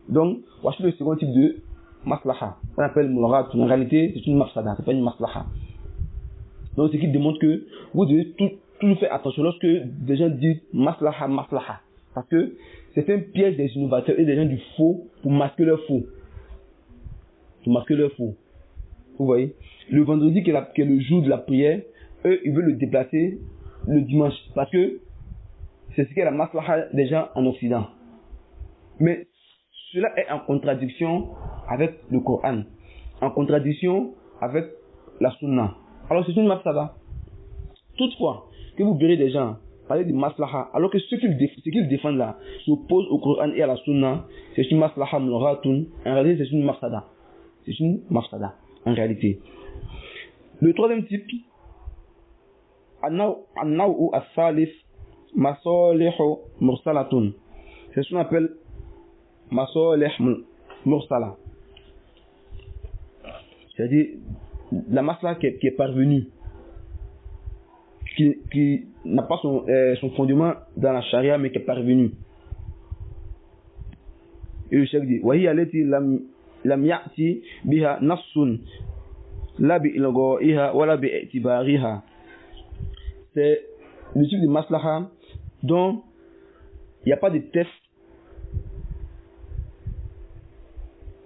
Donc, voici le second type de maslaha. On appelle mulghatun. En réalité, c'est une mafsada, c'est pas une maslaha. Donc, ce qui démontre que vous devez toujours faire attention lorsque des gens disent maslaha, maslaha. Parce que c'est un piège des innovateurs et des gens du faux pour masquer leur faux. Pour masquer leur faux. Vous voyez? Le vendredi qui est le jour de la prière, eux, ils veulent le déplacer le dimanche. Parce que c'est ce qu'est la maslaha des gens en Occident. Mais cela est en contradiction avec le Coran. En contradiction avec la Sunna. Alors c'est une mafsada. Toutefois, que vous verrez des gens parler de maslaha, alors que ce qu'ils défendent là s'oppose au Coran et à la Sunna, c'est une maslaha mulghatun. En réalité, c'est une mafsada. C'est une mafsada, en réalité. Le troisième type, an-naw'u as-salif masalihu mursalatun. C'est ce qu'on appelle masalih mursala. C'est-à-dire la maslaha qui est parvenue, qui n'a pas son fondement dans la charia, mais qui est parvenu. Et le cheikh dit وَهِيَ الَّتِي لَمْ يَأْتِ بِهَا نَصٌّ لَا بِإِلْغَائِهَا وَلَا بِإِعْتِبَارِهَا. C'est le type de maslaha dont il n'y a pas de test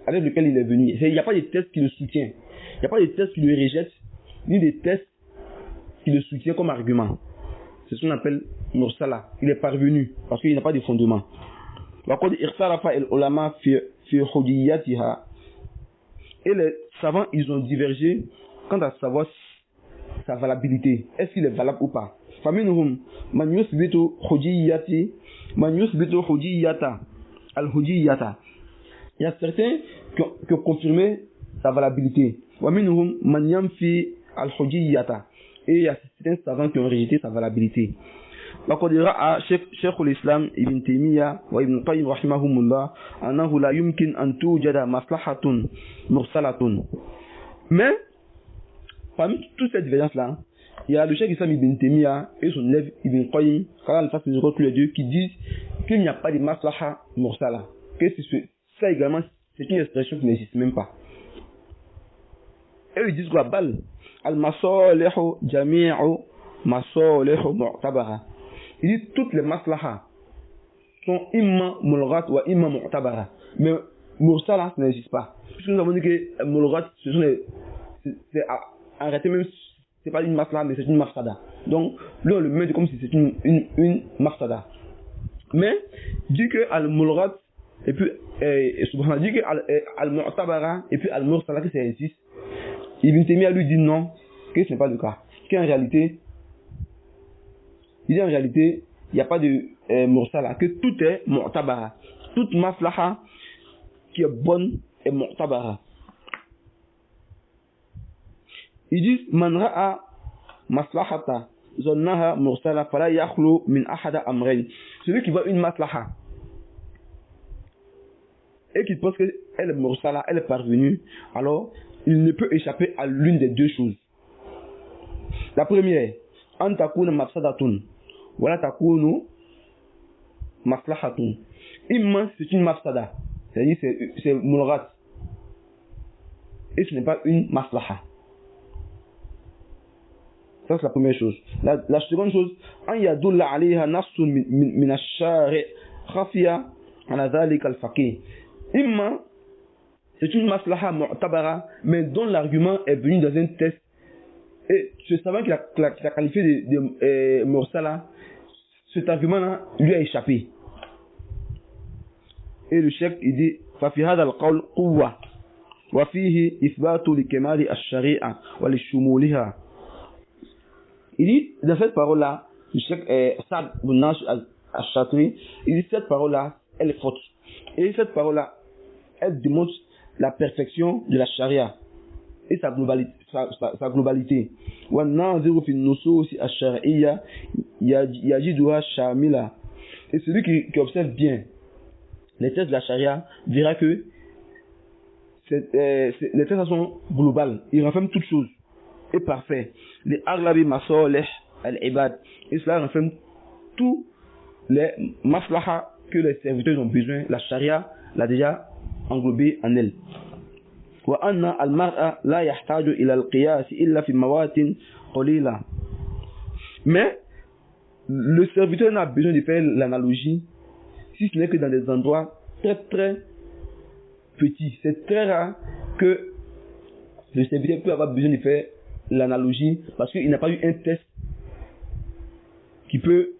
avec lequel il est venu. Il n'y a pas de test qui le soutient. Il n'y a pas de test qui le rejette, ni de test qui le soutient comme argument. C'est ce qu'on appelle mursala. Il est parvenu parce qu'il n'a pas de fondement. Et les savants, ils ont divergé quant à savoir sa valabilité. Est-ce qu'il est valable ou pas? فمنهم من يثبت حجية الحجية. Il y a certains qui ont confirmé sa valabilité. ومنهم من ينفي الحجية. Et il y a certains savants qui ont rejeté sa valabilité. وقد رأى شيخ الإسلام ابن تيمية وابن القيم رحمهم الله أنه لا يمكن أن توجد مصلحة مرسلة. Mais parmi toutes ces divergences-là, il y a le cheikh Islam ibn Taymiyyah et son élève Ibn Qayyim, tous les deux, qui disent qu'il n'y a pas de maslaha mursala. Ça également, c'est une expression qui n'existe même pas. Et ils disent quoi? Bal al-masalihu jami'u masalihu mu'tabara. Ils disent toutes les maslahas sont imma mulghat ou imma mu'tabara. Mais mursala, ça n'existe pas. Puisque nous avons dit que mulghat, ce sont c'est arrêter même, c'est pas une maslaha, mais c'est une mafsada. Donc, là, on le met comme si c'était une mafsada. Mais, dit que al-mulghat, et puis, subhanallah, dit que al-mu'tabara, et puis al-mursala, que ça existe. Ibn Taymiyyah lui dit non, que ce n'est pas le cas. Qu'en réalité, il dit en réalité, il n'y a pas de mursala, que tout est mu'tabara. Toute maslaha qui est bonne est mu'tabara. Ils disent man ra'a maslahata zannaha mursala fala yakhlu min ahada amrayn. Celui qui voit une maslaha et qui pense qu'elle est mursala, elle est parvenue, alors il ne peut échapper à l'une des deux choses. La première, an takuna mafsadatun wala takunu maslahatun. Imma c'est une mafsada, c'est-à-dire c'est mulghat et ce n'est pas une maslaha. Ça c'est la première chose. La seconde chose, an yadulla alayha nafsun min ash-shari' khafiya ala dhalika al-faqih. Imma c'est une maslaha mu'tabara, mais dont l'argument est venu dans un texte. Et ce savant qui l'a qualifié de mursala, cet argument-là lui a échappé. Et le cheikh il dit ففي هذا القول قوة وفيه إثبات لكمال الشريعة ولشمولها. Il dit dans cette parole-là, le cheikh Saad bin Nasr al-Shatri, il dit cette parole-là, elle est forte. Et cette parole-là, elle démontre la perfection de la charia et sa globalité. وَالنَّاظِرُ فِي النُّصُوصِ الشَّرْعِيَّةِ يَجِدُهَا شَامِلَةً. Et celui qui observe bien les textes de la charia verra que les textes sont globales, ils renferment toutes choses et parfait. Les aghlabi masalih al-ibad, et cela renferme tous les maslaha que les serviteurs ont besoin. La charia l'a déjà englobé en elle. وأن المرء لا يحتاج إلى القياس إلا في موات قليلة. Mais le serviteur n'a besoin de faire l'analogie si ce n'est que dans des endroits très très petits. C'est très rare que le serviteur peut avoir besoin de faire l'analogie parce qu'il n'a pas eu un test qui peut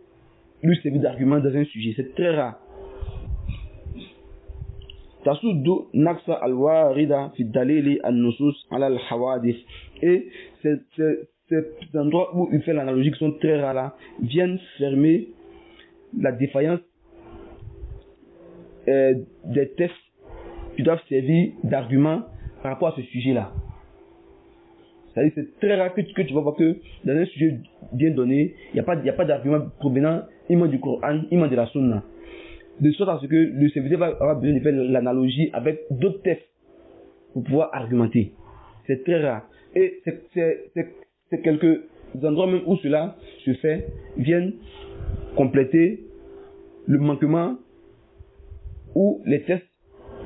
lui servir d'argument dans un sujet. C'est très rare. تسد نقص الوارد في الدليل النصوص على الحوادث. Et ces endroits où il fait l'analogie qui sont très rares là viennent fermer la défaillance des textes qui doivent servir d'argument par rapport à ce sujet là. C'est-à-dire c'est très rare que tu vas voir que dans un sujet bien donné il n'y a pas d'argument provenant immédiatement du Coran, immédiatement de la Sunna, de sorte à ce que le serviteur va avoir besoin de faire l'analogie avec d'autres textes pour pouvoir argumenter. C'est très rare. Et c'est quelques endroits même où cela se fait viennent compléter le manquement où les textes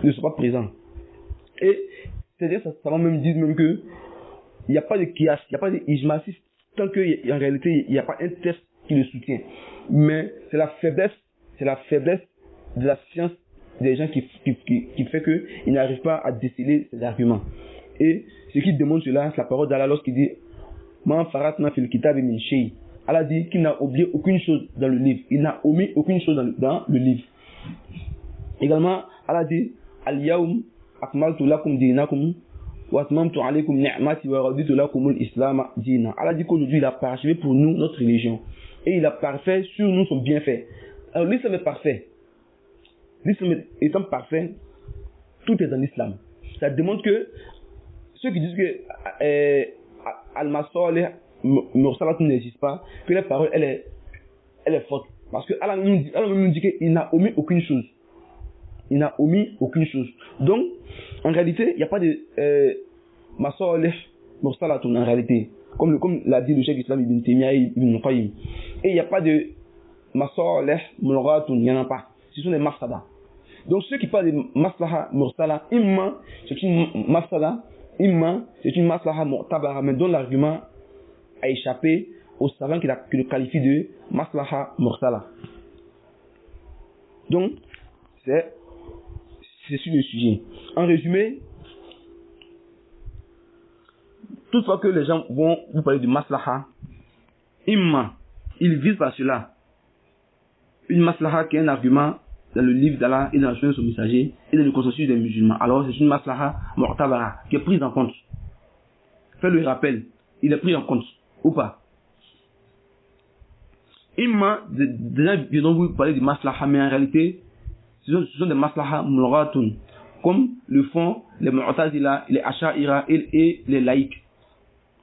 ne sont pas présents. Et c'est-à-dire ça va même dire même que il n'y a pas de kias, il n'y a pas de ijma tant qu'en réalité il n'y a pas un texte qui le soutient. Mais c'est la faiblesse de la science des gens qui fait que ils n'arrivent pas à déceler ces arguments. Et ce qui démontre cela, c'est la parole d'Allah lorsqu'il dit Man faratna fil kitab min shay. Allah dit qu'il n'a oublié aucune chose dans le livre. Il n'a omis aucune chose dans le livre. Également, Allah dit Al-yawm akmaltu lakum dinakum وَأَتْمَمْتُ عَلَيْكُمْ نِعْمَتِي وَرَضِيتُ لَكُمُ الْإِسْلَامَ دِينًا. Allah dit qu'aujourd'hui il a parachevé pour nous notre religion et il a parfait sur nous son bienfait. Alors l'islam est parfait. L'islam étant parfait, tout est dans l'islam. Ça démontre que ceux qui disent que Al-Masalih Mursalat n'existe pas, que la parole elle est faute. Parce que Allah nous dit qu'il n'a omis aucune chose. Il n'a omis aucune chose. Donc, en réalité, il n'y a pas de Masalih Mursalat en réalité. Comme l'a dit le Cheikh Islam Ibn Taymiyyah et Ibn Qayyim. Et il n'y a pas de Masalih Mursalat, il n'y en a pas. Ce sont des mafsada. Donc, ceux qui parlent de Maslaha Mursala, imma, c'est une mafsada, imma, c'est une Maslaha Mu'tabara, mais dont l'argument a échappé aux savants qui le qualifient de Maslaha Mursala. Donc, c'est sur le sujet. En résumé, toutefois que les gens vont vous parler de Maslaha, imma, ils visent par cela une Maslaha qui est un argument dans le livre d'Allah et dans la sunna de son messager et dans le consensus des musulmans. Alors c'est une Maslaha Mu'tabara qui est prise en compte. Fais le rappel, il est pris en compte ou pas. Imma, des gens viendront vous parler de Maslaha, mais en réalité, ce sont des Maslaha Mulghatun, comme le font les Mu'tazila, les Asha'ira et les laïcs,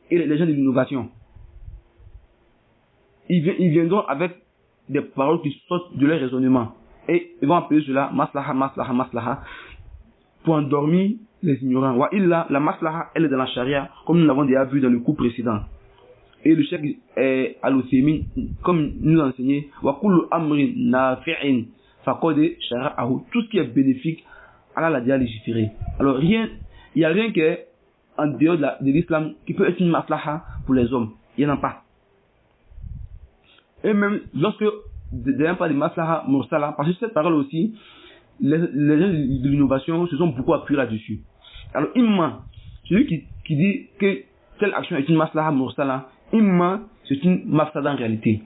et les gens de l'innovation. Ils viendront avec des paroles qui sortent de leur raisonnement. Et ils vont appeler cela Maslaha, Maslaha, Maslaha, pour endormir les ignorants. Wa illa, la Maslaha, elle est dans la Sharia, comme nous l'avons déjà vu dans le cours précédent. Et le Cheikh Al-Uthaymin, comme nous l'a enseigné, wa kullu amrin nafi'in faqad shara'ahu, tout ce qui est bénéfique, Allah l'a déjà légiféré. Alors il n'y a rien qui est en dehors de l'islam qui peut être une maslaha pour les hommes. Il n'y en a pas. Et même lorsque d'ailleurs pas de maslaha mursala, parce que cette parole aussi, les gens de l'innovation se sont beaucoup appuyés là-dessus. Alors imma, celui qui dit que telle action est une maslaha mursala, imma, c'est une mafsada en réalité.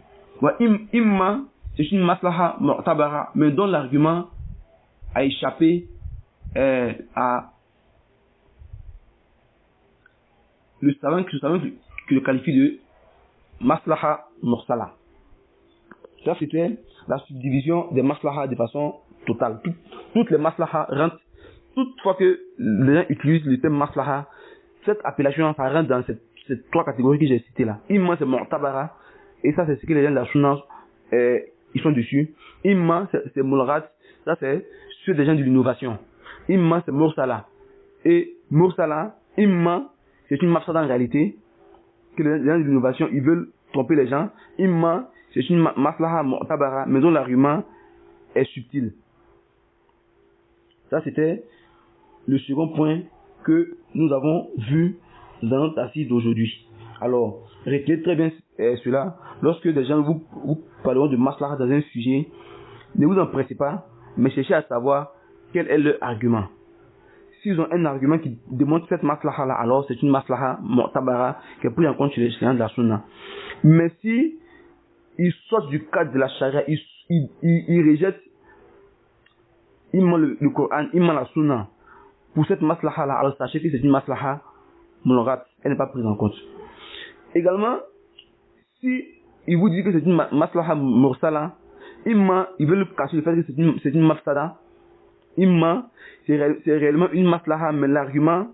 Imma, c'est une maslaha mu'tabara, mais dont l'argument a échappé à le savant qui le qualifie de maslaha mursala. Ça, c'était la subdivision des maslaha de façon totale. Toutes les maslaha rentrent, toutefois que les gens utilisent le terme maslaha, cette appellation, ça rentre dans ces trois catégories que j'ai citées là. Imma, c'est mu'tabara, et ça, c'est ce que les gens de la sunna, ils sont dessus. Imma, c'est mulghat, ça, c'est ceux des gens de l'innovation. Imma, c'est mursala. Et mursala, imma, c'est une mafsada en réalité, que les gens de l'innovation, ils veulent tromper les gens. Imma, c'est une maslaha mu'tabara, mais dont l'argument est subtil. Ça, c'était le second point que nous avons vu dans notre assise d'aujourd'hui. Alors, retenez très bien cela. Lorsque des gens vous parleront de maslaha dans un sujet, ne vous empressez pas, mais cherchez à savoir quel est leur argument. S'ils ont un argument qui démontre cette maslaha là, alors c'est une maslaha mu'tabara qui est prise en compte chez les gens de la sunna. Mais si ils sortent du cadre de la charia, ils rejettent le Coran, la sunna pour cette maslaha là, alors sachez que c'est une maslaha mulghat, elle n'est pas prise en compte. Également, si ils vous disent que c'est une maslaha mursala, imma, ils veulent cacher le fait que c'est une mafsada. Imma, c'est réellement une maslaha, mais l'argument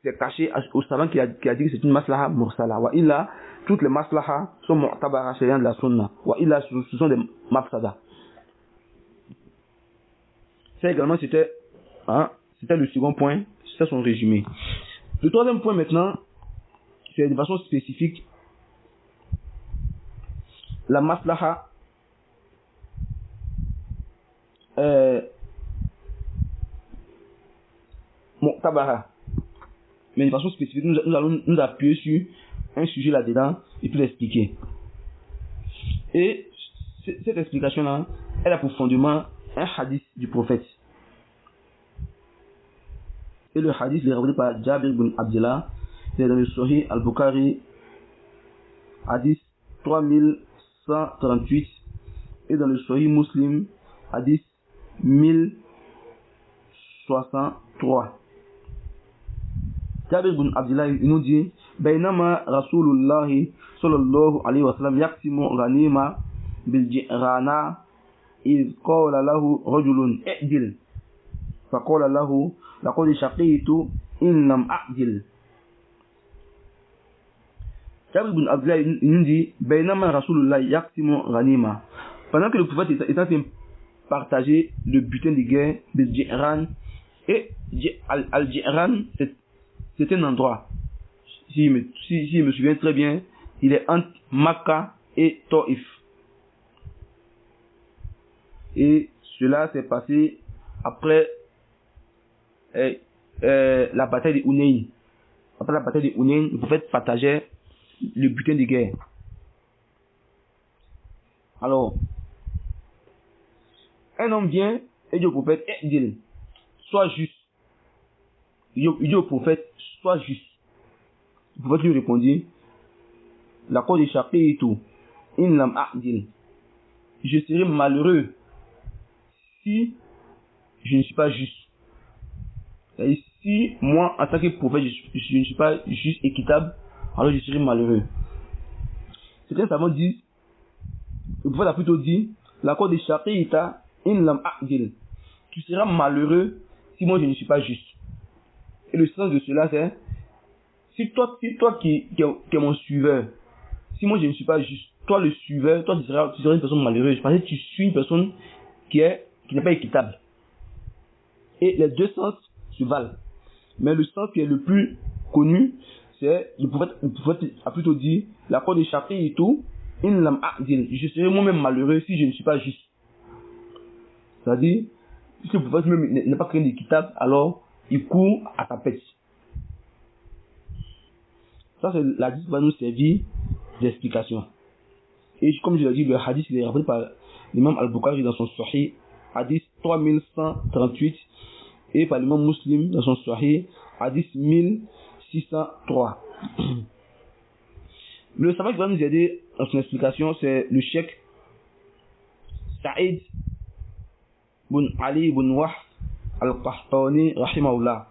c'est caché au savant qui a dit que c'est une maslaha mursala. Wa illa, toutes les maslaha sont mu'tabara chez les gens de la sunna. Wa illa, ce sont des mafsada. Ça également, c'était le second point, c'est son résumé. Le troisième point maintenant, c'est de façon spécifique la maslaha mu'tabara. Mais de façon spécifique, nous allons nous appuyer sur un sujet là-dedans et puis l'expliquer. Et cette explication-là, elle a pour fondement un hadith du prophète. Et le hadith est rapporté par Jabir ibn Abdullah, c'est dans le Sahih al-Bukhari, hadith 3138, et dans le Sahih Muslim, hadith 1063. Jabir ibn Abdullah, il nous dit Bainama Rasulullah sallallahu alayhi wa sallam yaqsimu ghanima bil ji'rana إذ قال له رجل اعدل فقال له لقد شقيت إن لم أعدل. Jabir ibn Abdullah nous dit Bainama Rasulullah yaqsimu ghanima, pendant que le prophète est en train de partager le butin de guerre de Ji'ran, et Al-Ji'ran c'est un endroit, si je me souviens très bien, il est entre Makkah et Taif. Et cela s'est passé après la bataille de Hunayn. Après la bataille de Hunayn, le prophète partageait le butin de guerre. Alors, un homme vient et dit au prophète, sois juste. Il dit au prophète, sois juste. Le prophète lui répondit, la cause échappée et tout, in lam a'dil. Je serai malheureux si je ne suis pas juste. C'est-à-dire, si moi, en tant que prophète, je ne suis pas juste équitable, alors je serai malheureux. Certains savants disent, le prophète a plutôt dit, la cause échappée est in lam a'dil. Tu seras malheureux si moi je ne suis pas juste. Et le sens de cela c'est, si toi qui es mon suiveur, si moi je ne suis pas juste, toi le suiveur, toi tu seras une personne malheureuse parce que tu suis une personne qui n'est pas équitable. Et les deux sens se valent. Mais le sens qui est le plus connu, c'est le prophète a plutôt dit, la cause échappée et tout, in lam a'dil. Je serai moi-même malheureux si je ne suis pas juste. C'est-à-dire, si le prophète même n'est pas quelqu'un d'équitable, alors il court à sa pêche. Ça, c'est la hadith qui va nous servir d'explication. Et comme je l'ai dit, le hadith il est rapporté par l'imam Al-Bukhari dans son Sahih, hadith 3138, et par l'imam Muslim dans son Sahih, hadith 1603. Le savant qui va nous aider dans son explication, c'est le cheikh Saïd bin Ali bin Wahb al-Qahtani rahimahullah,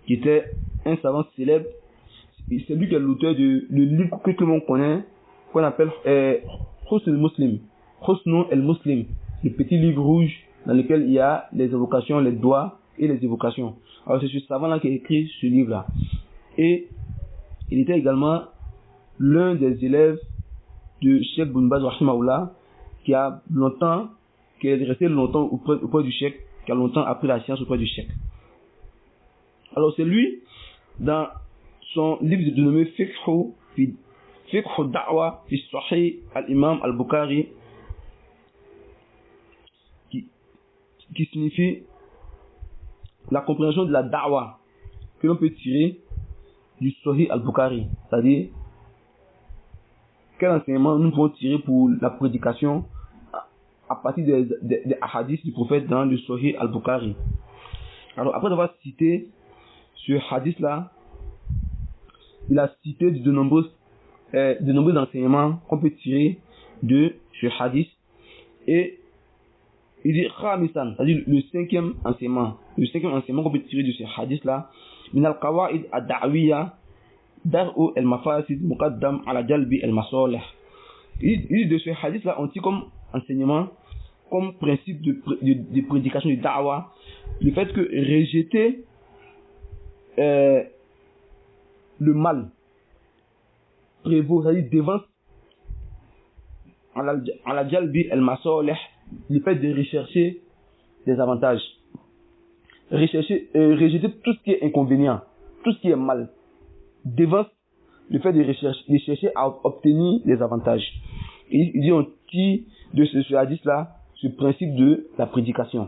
qui était un savant célèbre. C'est lui qui est l'auteur du livre que tout le monde connaît, qu'on appelle Husn al-Muslim, Husn al-Muslim, le petit livre rouge dans lequel il y a les évocations, les doigts et les évocations. Alors c'est ce savant-là qui a écrit ce livre-là. Et il était également l'un des élèves de Cheikh Ibn Baz rahimahullah, qui est resté longtemps auprès du cheikh, qui a longtemps appris la science auprès du cheikh. Alors c'est lui, dans son livre dénommé Fiqh Da'wa fi Sahih al-Imam al-Bukhari, qui signifie la compréhension de la da'wa que l'on peut tirer du Sahih al-Bukhari, c'est-à-dire quel enseignement nous pouvons tirer pour la prédication à partir des hadiths du prophète dans le Sahih al-Bukhari. Alors après avoir cité ce hadith-là, il a cité de nombreux enseignements qu'on peut tirer de ce hadith, et il dit Khamisan, c'est-à-dire le cinquième enseignement qu'on peut tirer de ce hadith-là, min al-qawaid ad-da'wiyya dar'u al-mafasid muqaddam ala jalbi al-masalih. Il dit de ce hadith-là, on tire comme enseignement, comme principe de prédication de da'wa, le fait que rejeter le mal prévaut, c'est-à-dire devance à la jalbi al-masalih, le fait de rechercher des avantages, rejeter tout ce qui est inconvénient, tout ce qui est mal, devance le fait de chercher à obtenir des avantages. Et il dit on tire de ce hadith-là ce principe de la prédication.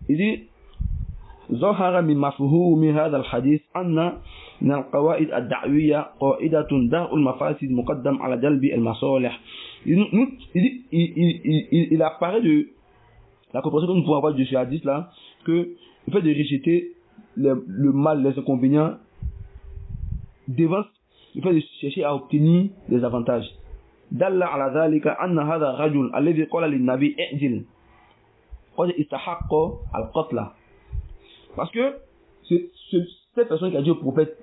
Il dit ظهر من مفهوم هذا الحديث أن من القواعد الدعوية قاعدة درء المفاسد مقدم على جلب المصالح. Il apparaît de la compréhension que nous pouvons avoir de ce hadith-là que le fait de rejeter le mal, les inconvénients, devance le fait de chercher à obtenir des avantages. دل على ذلك أن هذا الرجل الذي قال للنبي اعدل Parce que cette personne qui a dit au prophète,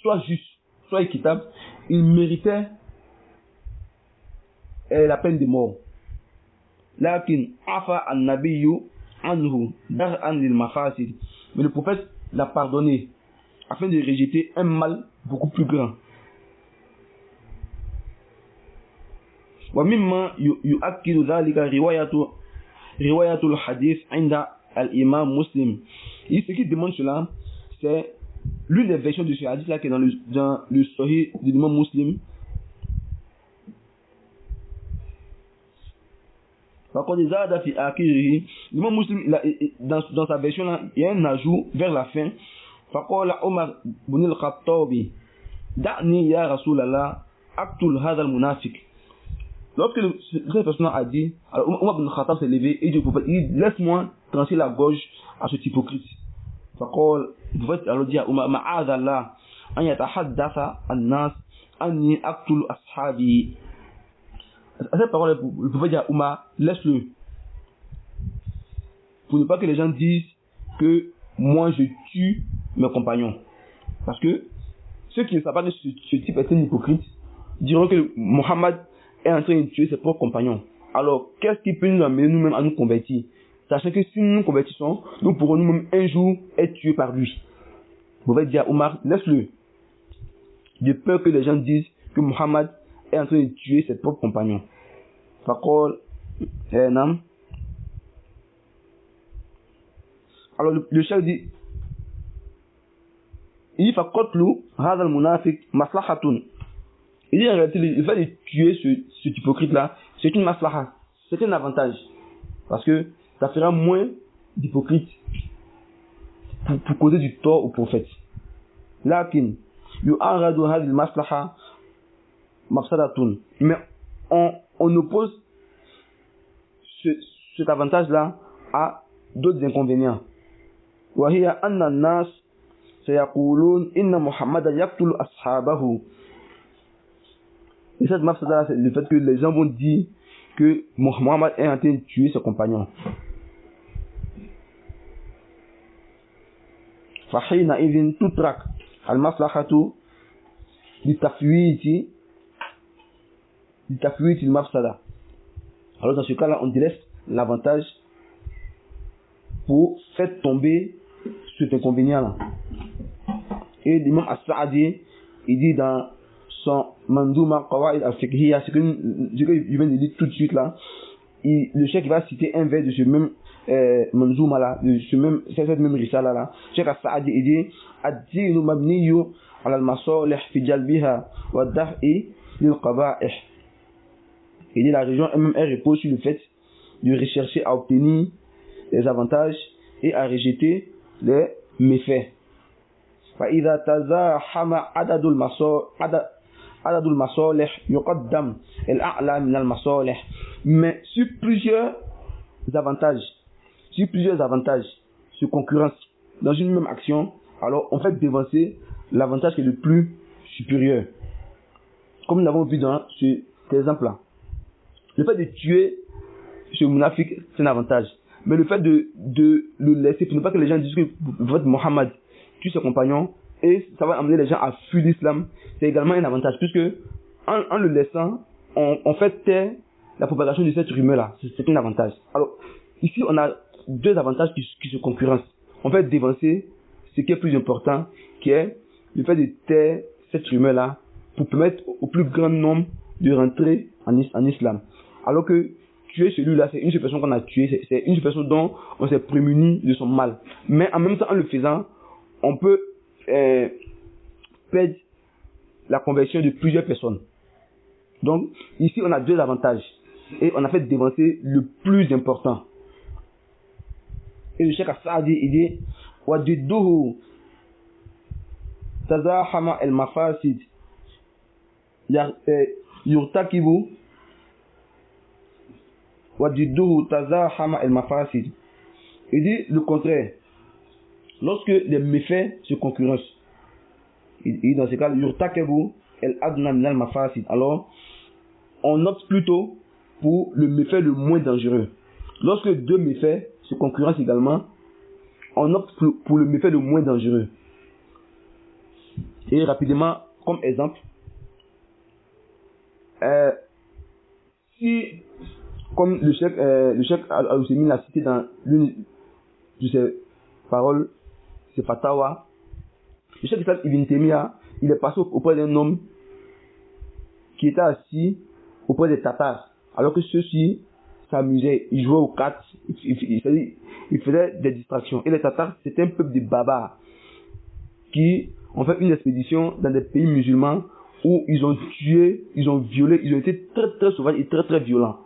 soit juste, soit équitable, il méritait la peine de mort. Lakin afa an-nabiyyu anhu dar'an lil mafasid. Mais le prophète l'a pardonné afin de rejeter un mal beaucoup plus grand. Wa mimma yu'akkidu dhalika riwayatul hadith 'inda al-imam Muslim. Et ce qui demande cela, c'est l'une des versions de ce hadith là qui est dans le Sahih de l'imam Muslim. L'imam Muslim, dans sa version là, il y a un ajout vers la fin. فقال عمر بن الخطاب دعني يا رسول الله أقتل هذا المنافق. Lorsque cette personne a dit, alors Omar ibn Khattab s'est levé et dit au prophète, laisse-moi trancher la gorge à cet hypocrite. فقال, le prophète alors dit à Omar, معاذ الله أن يتحدث الناس أني أقتل أصحابي. À cette parole, le prophète dit à Omar, laisse-le, pour ne pas que les gens disent que moi je tue mes compagnons. Parce que ceux qui ne savent pas que ce type est un hypocrite diront que Mohammed est en train de tuer ses propres compagnons. Alors, qu'est-ce qui peut nous amener nous-mêmes à nous convertir? Sachant que si nous nous convertissons, nous pourrons nous-mêmes un jour être tués par lui. Vous pouvez dire à Omar, laisse-le. De peur que les gens disent que Mohammed est en train de tuer ses propres compagnons. Fakol, nam. Alors, le chef dit, il dit, fakotlu, hadal munafik, maslahatun. Il dit en réalité, le fait de tuer cet hypocrite-là, c'est une maslaha, c'est un avantage. Parce que ça fera moins d'hypocrites pour causer du tort au prophète. Lakin, yu'aradu hadil maslaha mafsadatun. Mais on oppose cet avantage-là à d'autres inconvénients. وهي أن الناس سيقولون إن محمد يقتل أصحابه. Et cette mafsada, c'est le fait que les gens vont dire que Mohammed est en train de tuer ses compagnons. فحينئذ تترك المصلحة لتفويت المفسدة. Alors dans ce cas-là, on délaisse l'avantage pour faire tomber cet inconvénient-là. Et l'imam As-Sa'di, il dit dans son Mandouma Qawaid al-Fiqhiyya, ce que je viens de dire tout de suite là, le cheikh va citer un vers de ce même Mandouma là, de cette même risala là. Cheikh As-Sa'di, il dit ad-dinu mabniyu ala al-masalih fi jalbiha wa daf'i lil qaba'ih. Il dit la religion elle-même elle repose sur le fait de rechercher à obtenir les avantages et à rejeter les méfaits. فإذا تزاحم عدد المصالح يقدم الأعلى من المصالح. Mais sur plusieurs avantages se concurrencent dans une même action, alors on fait devancer l'avantage qui est le plus supérieur. Comme nous l'avons vu dans cet exemple-là. Le fait de tuer ce munafik, c'est un avantage. Mais le fait de le laisser, pour ne pas que les gens disent que votre Mohammed tue ses compagnons, et ça va amener les gens à fuir l'islam, c'est également un avantage, puisque en le laissant, on fait taire la propagation de cette rumeur-là. C'est un avantage. Alors, ici, on a deux avantages qui se concurrencent. On fait devancer ce qui est plus important, qui est le fait de taire cette rumeur-là, pour permettre au plus grand nombre de rentrer en islam. Alors que tuer celui-là, c'est une seule personne qu'on a tué, c'est une seule personne dont on s'est prémuni de son mal. Mais en même temps, en le faisant, on peut perdre la conversion de plusieurs personnes. Donc, ici, on a deux avantages. Et on a fait devancer le plus important. Et le cheikh As-Sa'di, il dit وَجِدُّهُ تَزَاحَمَ الْمَفَاسِدِ يُرْتَكِبُ وَجِدُّهُ تَزَاحَمَ الْمَفَاسِدِ. Il dit le contraire. Lorsque les méfaits se concurrencent, il dit dans ce cas, yurtakebu el adna minal mafasid. Alors, on opte plutôt pour le méfait le moins dangereux. Lorsque deux méfaits se concurrencent également, on opte pour le méfait le moins dangereux. Et rapidement, comme exemple, si, comme le cheikh Al-Husaymin l'a cité dans l'une de ses paroles, ses fatawa, le cheikh Islam Ibn Taymiyyah, il est passé auprès d'un homme qui était assis auprès des Tatars, alors que ceux-ci s'amusaient, ils jouaient aux cartes, ils faisaient des distractions. Et les Tatars, c'était un peuple de barbares qui ont fait une expédition dans des pays musulmans où ils ont tué, ils ont violé, ils ont été très très sauvages et très très violents.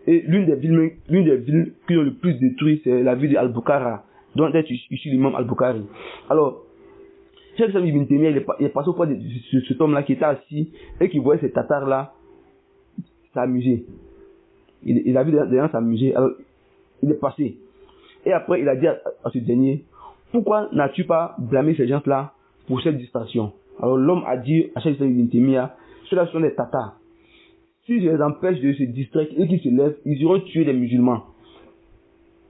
Et l'une des villes qui ont le plus détruit, c'est la ville d'Al-Bukhara, dont est issu l'imam Al-Bukhari. Alors, Cheikh Islam Ibn Taymiyyah, il est passé auprès de cet homme-là qui était assis et qui voyait ces Tatars-là s'amuser. Il a vu des gens s'amuser, alors il est passé. Et après, il a dit à ce dernier, pourquoi n'as-tu pas blâmé ces gens-là pour cette distraction? Alors l'homme a dit à Cheikh Islam Ibn Taymiyyah, ceux-là sont des Tatars. Si je les empêche de se distraire et qu'ils se lèvent, ils iront tuer les musulmans.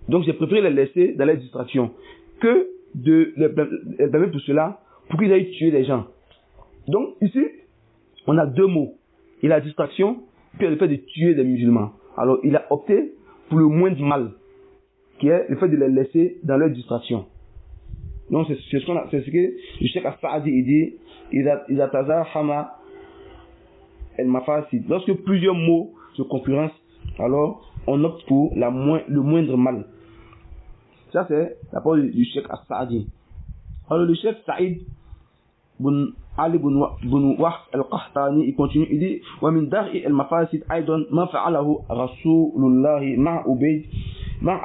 Donc j'ai préféré les laisser dans les distractions que de les blâmer pour cela, pour qu'ils aillent tuer les gens. Donc ici, on a deux mots. Il y a la distraction, puis le fait de tuer les musulmans. Alors il a opté pour le moindre mal, qui est le fait de les laisser dans leur distraction. Donc c'est ce que le Cheikh As-Saadi dit, il a tazahama el mafasid. Lorsque plusieurs mots se concurrencent, alors on opte pour le moindre mal. Ça c'est la parole du Cheikh As-Saadi. Alors le Cheikh Saïd bin Ali bin Wahb al-Qahtani, il continue, il dit wa min dar'i al-mafasid aidan ma fa'alahu Rasulullah ma'a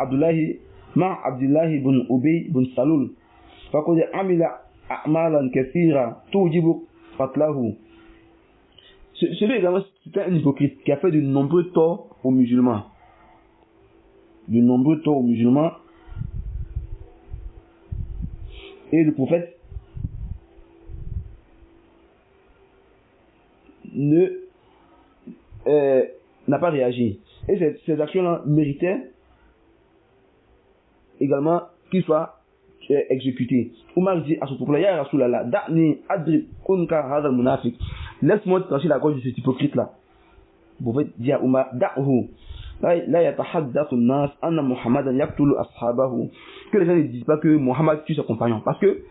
Abdullah bin Ubay bin Salul faqad amila a'malan kathira tujibu qatlahu. Celui également, c'était un hypocrite qui a fait de nombreux torts aux musulmans. De nombreux torts aux musulmans. Et le prophète n'a pas réagi. Et ces actions-là méritaient également qu'il soit exécuté. Omar dit à son peuple, Ya Rasulallah, da'ni adrib kunka hadha al-munafiq. Laisse-moi trancher la gorge de cet hypocrite-là. Vous pouvez dire à Omar, da'hu. La yatahaddathu an-nas anna Muhammadan yaqtulu ashabahu. Que les gens ne disent pas que Muhammad tue ses compagnons. Parce que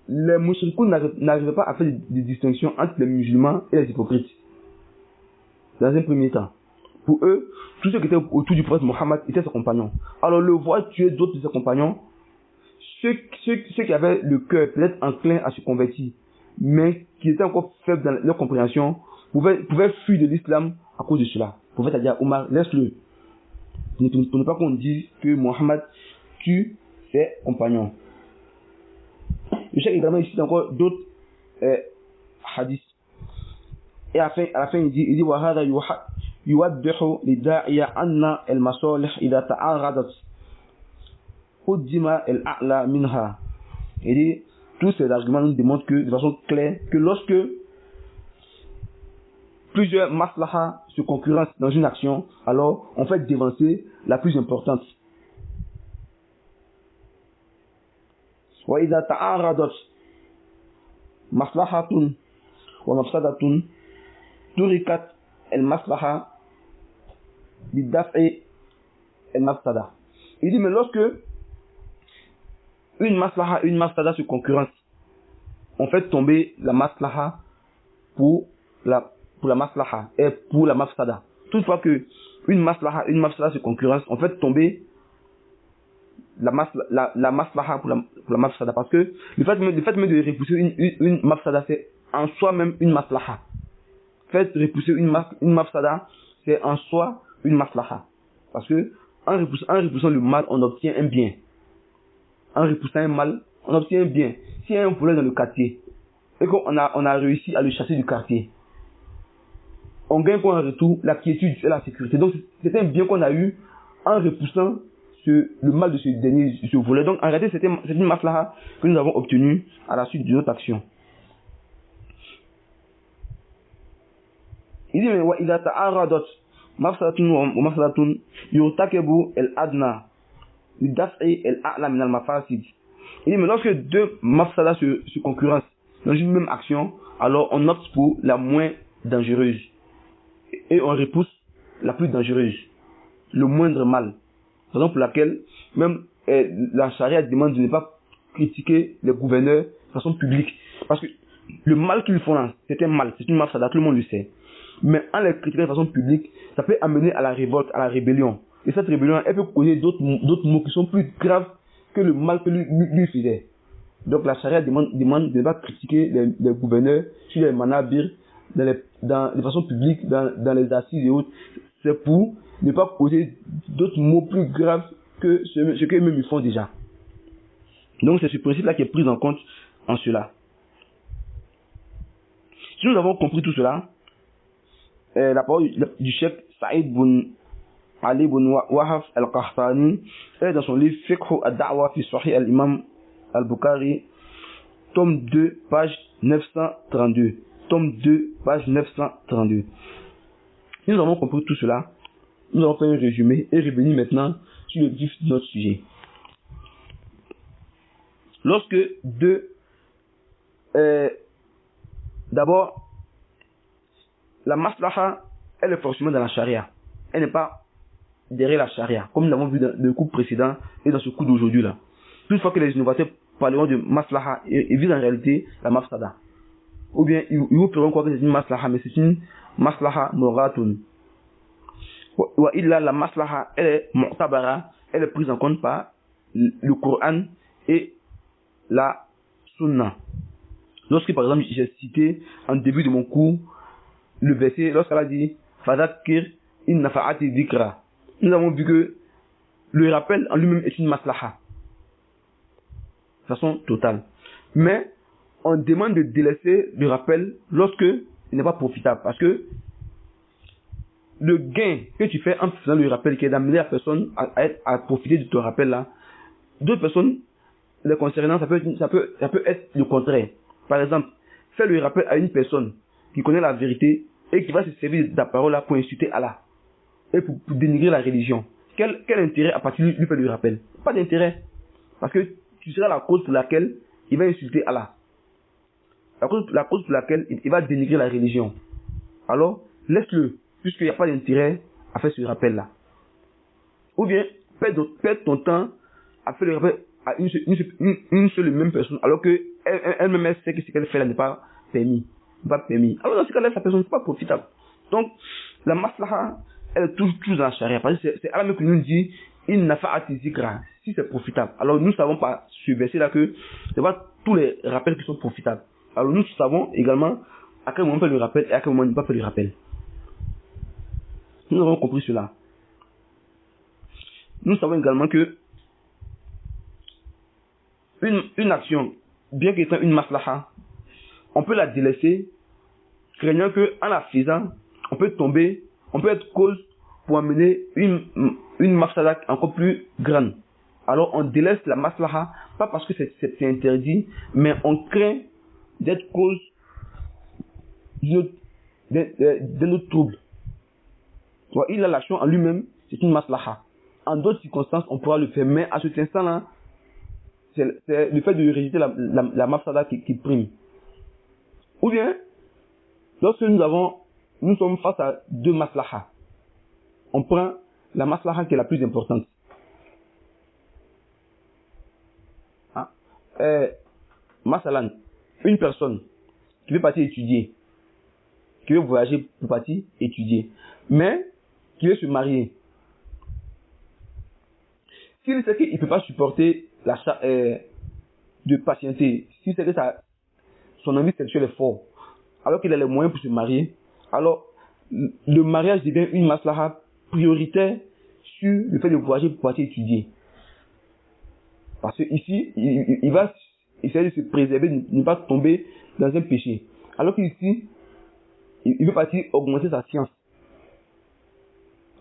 les mushrikoun n'arrivaient pas à faire des distinctions entre les musulmans et les hypocrites. Dans un premier temps. Pour eux, tous ceux qui étaient autour du prophète Muhammad étaient ses compagnons. Alors le voir tuer d'autres de ses compagnons, ceux qui avaient le cœur peut-être enclin à se convertir, mais qui étaient encore faibles dans leur compréhension, pouvaient fuir de l'islam à cause de cela. Vous pouvez dire, Omar, laisse-le. Pour ne pas qu'on dise que Muhammad tue ses compagnons. Le cheikh également ici encore d'autres hadiths. Et à la fin il dit وَهَذَا يُوَدِّحُ لِدَاعِيَ أَنَّ الْمَصَالِحِ إِذَا تَعَارَضَتْ قُدِّمَ الْأَعْلَى مِنْهَا. Il dit, tous ces arguments nous démontrent que, de façon claire, que lorsque plusieurs maslahas se concurrencent dans une action, alors on fait dévancer la plus importante. وَإِذَا تَعَارَضَتْ مَصْلَحَةٌ وَمَفْسَدَةٌ تُرِكَتْ الْمَصْلَحَةَ بِالدَّفْعِ الْمَفْسَدَةِ. Il dit, mais lorsque une maslaha et une mafsada se concurrencent, on fait tomber la maslaha pour la maslaha et pour la mafsada. Toutefois que une maslaha et une mafsada se concurrencent, on fait tomber la maslaha pour la mafsada. Parce que le fait même de repousser une mafsada, c'est en soi même une maslaha. Fait repousser une mafsada, c'est en soi une maslaha. Parce que en repoussant le mal, on obtient un bien. En repoussant un mal, on obtient un bien. S'il y a un problème dans le quartier, et qu'on a réussi à le chasser du quartier, on gagne quoi en retour? La quiétude et la sécurité. Donc c'est un bien qu'on a eu en repoussant le mal de ce dernier, ce volet. Donc en réalité, c'est une maslaha que nous avons obtenue à la suite de notre action. Il dit, mais il a ta'aradat mafsadatun wa mafsadatun yurtakebu al-adna lidaf'i al-a'la min al-mafasid. Il dit, mais lorsque deux mafsadas se concurrencent dans une même action, alors on opte pour la moins dangereuse et on repousse la plus dangereuse, le moindre mal. Raison pour laquelle même la charia demande de ne pas critiquer les gouverneurs de façon publique. Parce que le mal qu'ils font là, c'est un mal, c'est une mafsada, tout le monde le sait. Mais en les critiquant de façon publique, ça peut amener à la révolte, à la rébellion. Et cette rébellion, elle peut causer d'autres maux qui sont plus graves que le mal que lui faisait. Donc la charia demande de ne pas critiquer les gouverneurs sur les manabir, de façon publique, dans les assises et autres. C'est pour ne pas causer d'autres maux plus graves que ce qu'eux-mêmes ils font déjà. Donc c'est ce principe-là qui est pris en compte en cela. Si nous avons compris tout cela, la parole du cheikh Saïd bin Ali bin Wahaf al-Qahtani est dans son livre Fiqh ad-Da'wa fi Sahih al-Imam al-Bukhari, tome 2, page 932. Tome 2, page 932. Si nous avons compris tout cela, nous allons faire un résumé et revenir maintenant sur le vif de notre sujet. Lorsque d'abord, la maslaha, elle est forcément dans la charia. Elle n'est pas derrière la charia, comme nous l'avons vu dans le cours précédent et dans ce cours d'aujourd'hui là. Une fois que les innovateurs parleront de maslaha, ils visent en réalité la mafsada. Ou bien ils vous feront croire que c'est une maslaha, mais c'est une maslaha moratun. Ou illa la maslaha, elle est mu'tabara, elle est prise en compte par le Coran et la Sunna. Lorsque par exemple j'ai cité en début de mon cours le verset, lorsqu'elle a dit Fadakir in nafa'ati dhikra, nous avons vu que le rappel en lui-même est une maslaha de façon totale. Mais on demande de délaisser le rappel lorsque il n'est pas profitable, parce que le gain que tu fais en faisant le rappel, qui est d'amener la personne à profiter de ton rappel là, d'autres personnes, les concernant, ça peut être le contraire. Par exemple, faire le rappel à une personne qui connaît la vérité et qui va se servir de ta parole là pour insulter Allah et pour dénigrer la religion. Quel intérêt à partir de lui faire le rappel? Pas d'intérêt. Parce que tu seras la cause pour laquelle il va insulter Allah. La cause pour laquelle il va dénigrer la religion. Alors, laisse-le, puisqu'il n'y a pas d'intérêt à faire ce rappel-là. Ou bien, perds ton temps à faire le rappel à une seule et même personne, alors qu'elle-même sait que ce qu'elle fait là n'est pas permis. Alors, dans ce cas-là, sa personne n'est pas profitable. Donc, la maslaha, elle est toujours dans la charia. Parce que c'est Allah qui nous dit, il n'a pas zikra, si c'est profitable. Alors, nous ne savons pas ce verset-là que ce n'est pas tous les rappels qui sont profitables. Alors, nous savons également à quel moment on fait le rappel et à quel moment on ne peut pas faire le rappel. Nous avons compris cela. Nous savons également que une action, bien qu'étant une maslaha, on peut la délaisser, craignant qu'en la faisant, on peut être cause pour amener une mafsada encore plus grande. Alors on délaisse la maslaha, pas parce que c'est interdit, mais on craint d'être cause d'un autre trouble. Il a l'action en lui-même, c'est une maslaha. En d'autres circonstances, on pourra le faire, mais à cet instant-là, c'est le fait de résister la mafsada qui prime. Ou bien, lorsque nous sommes face à deux maslahas, on prend la maslaha qui est la plus importante. Masalan, une personne qui veut partir étudier, qui veut voyager pour partir étudier, mais qui veut se marier. S'il sait qu'il ne peut pas supporter de patienter, s'il sait que son envie sexuelle est fort, alors qu'il a les moyens pour se marier, alors le mariage devient une maslaha prioritaire sur le fait de voyager pour partir étudier. Parce que ici, il va essayer de se préserver, de ne pas tomber dans un péché. Alors qu'ici, il veut partir augmenter sa science.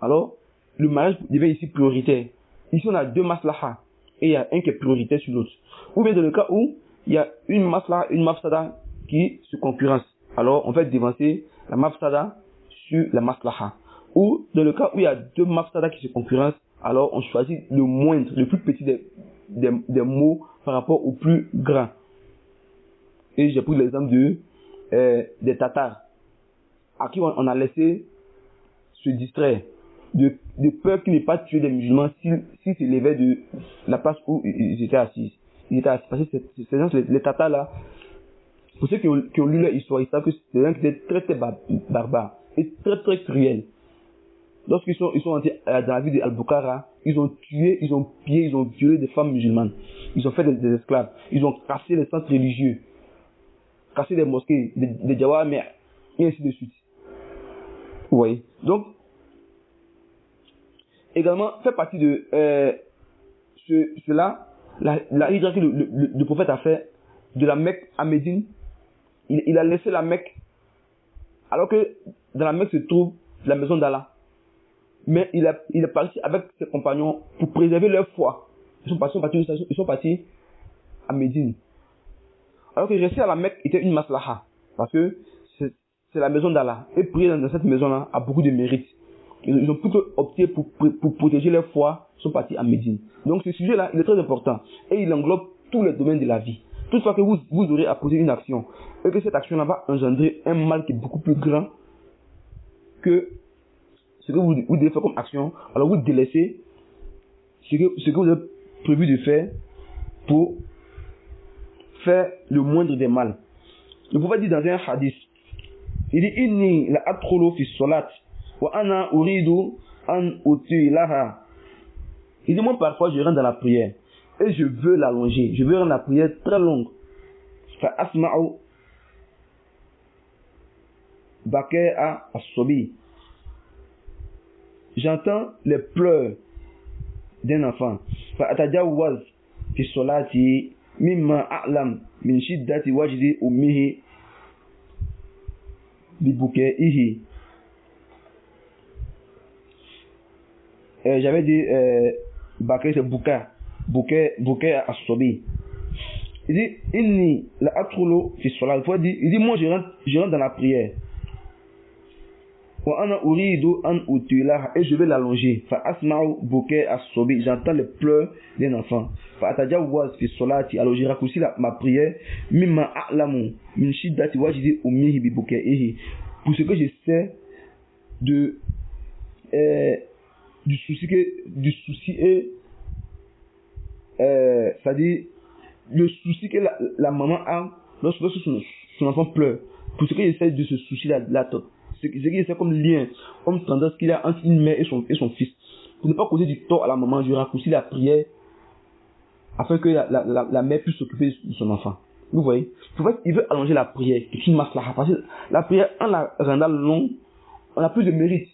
Alors, le mariage devient ici prioritaire. Ici, on a deux maslahas et il y a un qui est prioritaire sur l'autre. Ou bien dans le cas où il y a une maslaha, une mafsada qui se concurrence. Alors, on va devancer la mafsada sur la maslaha. Ou dans le cas où il y a deux mafsada qui se concurrencent, alors on choisit le moindre, le plus petit des mots par rapport au plus grand. Et j'ai pris l'exemple des Tatars, à qui on a laissé se distraire, de peur qu'ils n'aient pas tué des musulmans s'ils s'élevaient de la place où ils étaient assis. Parce que les Tatars là, pour ceux qui ont lu leur histoire, ils savent que c'est des gens qui étaient très très barbares et très très cruels. Lorsqu'ils sont entrés dans la ville d'Al-Bukhara, ils ont tué, ils ont pillé, ils ont violé des femmes musulmanes. Ils ont fait des esclaves. Ils ont cassé les centres religieux, cassé des mosquées, des jawami', et ainsi de suite. Vous voyez. Donc, également, fait partie de cela, la hijra que le prophète a fait de la Mecque à Médine. Il a laissé la Mecque, alors que dans la Mecque se trouve la maison d'Allah. Mais il est parti avec ses compagnons pour préserver leur foi. Ils sont partis à Médine. Alors que rester à la Mecque était une maslaha. Parce que c'est la maison d'Allah. Et prier dans cette maison-là a beaucoup de mérite. Ils ont plutôt opté pour protéger leur foi. Ils sont partis à Médine. Donc ce sujet-là, il est très important. Et il englobe tous les domaines de la vie. Toutefois que vous aurez à poser une action. Et que cette action-là va engendrer un mal qui est beaucoup plus grand que ce que vous devez faire comme action, alors vous délaissez ce que vous avez prévu de faire pour faire le moindre des mal. Le prophète dit dans un hadith, il dit inni la adkhulu fi salat wa ana uridu an utilaha. Il dit moi parfois je rentre dans la prière et je veux l'allonger, je veux rendre la prière très longue. Fa asma'u baka'a as-sabi. J'entends les pleurs d'un enfant. فأتجاوز في الصلاة مما أعلم من شدة وجد أمه ببكائه. J'avais dit Bakay c'est Bouquet as-Sabi. Il dit inni la atkhulu fi salat. Il dit moi je rentre dans la prière. Et je vais l'allonger. J'entends les pleurs d'un enfant. Alors je raccourcis ma prière. Pour ce que je sais du souci et c'est-à-dire le souci que la maman a lorsque son enfant pleure. Pour ce que je sais de ce souci-là, ce qui est comme lien, comme tendance qu'il y a entre une mère et son fils. Pour ne pas causer du tort à la maman, je raccourcis la prière afin que la mère puisse s'occuper de son enfant. Vous voyez, il veut allonger la prière, c'est une maslaha. Parce que la prière, en la rendant longue, on a plus de mérite.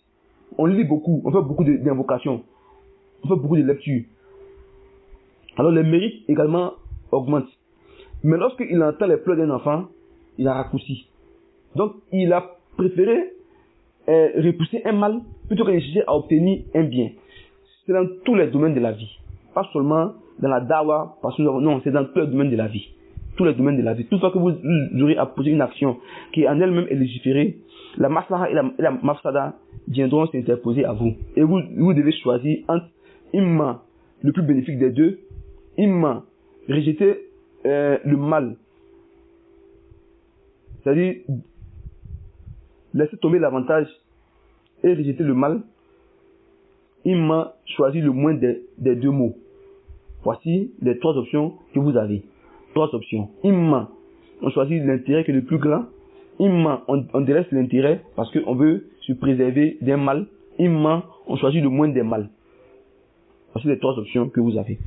On lit beaucoup, on fait beaucoup d'invocations, on fait beaucoup de lectures. Alors les mérites également augmentent. Mais lorsqu'il entend les pleurs d'un enfant, il a raccourci. Donc il a préféré repousser un mal plutôt que de chercher à obtenir un bien. C'est dans tous les domaines de la vie. Pas seulement dans la dawa, non, c'est dans tous les domaines de la vie. Tous les domaines de la vie. Toute fois que vous aurez à poser une action qui en elle-même est légiférée, la maslaha et la mafsada viendront s'interposer à vous. Et vous devez choisir entre imma le plus bénéfique des deux, imma rejeter le mal. C'est-à-dire laisser tomber l'avantage et rejeter le mal, imma choisir le moins des deux mots. Voici les trois options que vous avez. Trois options. Imma, on choisit l'intérêt qui est le plus grand. Imma, on délaisse l'intérêt parce qu'on veut se préserver d'un mal. Imma, on choisit le moins des mal. Voici les trois options que vous avez.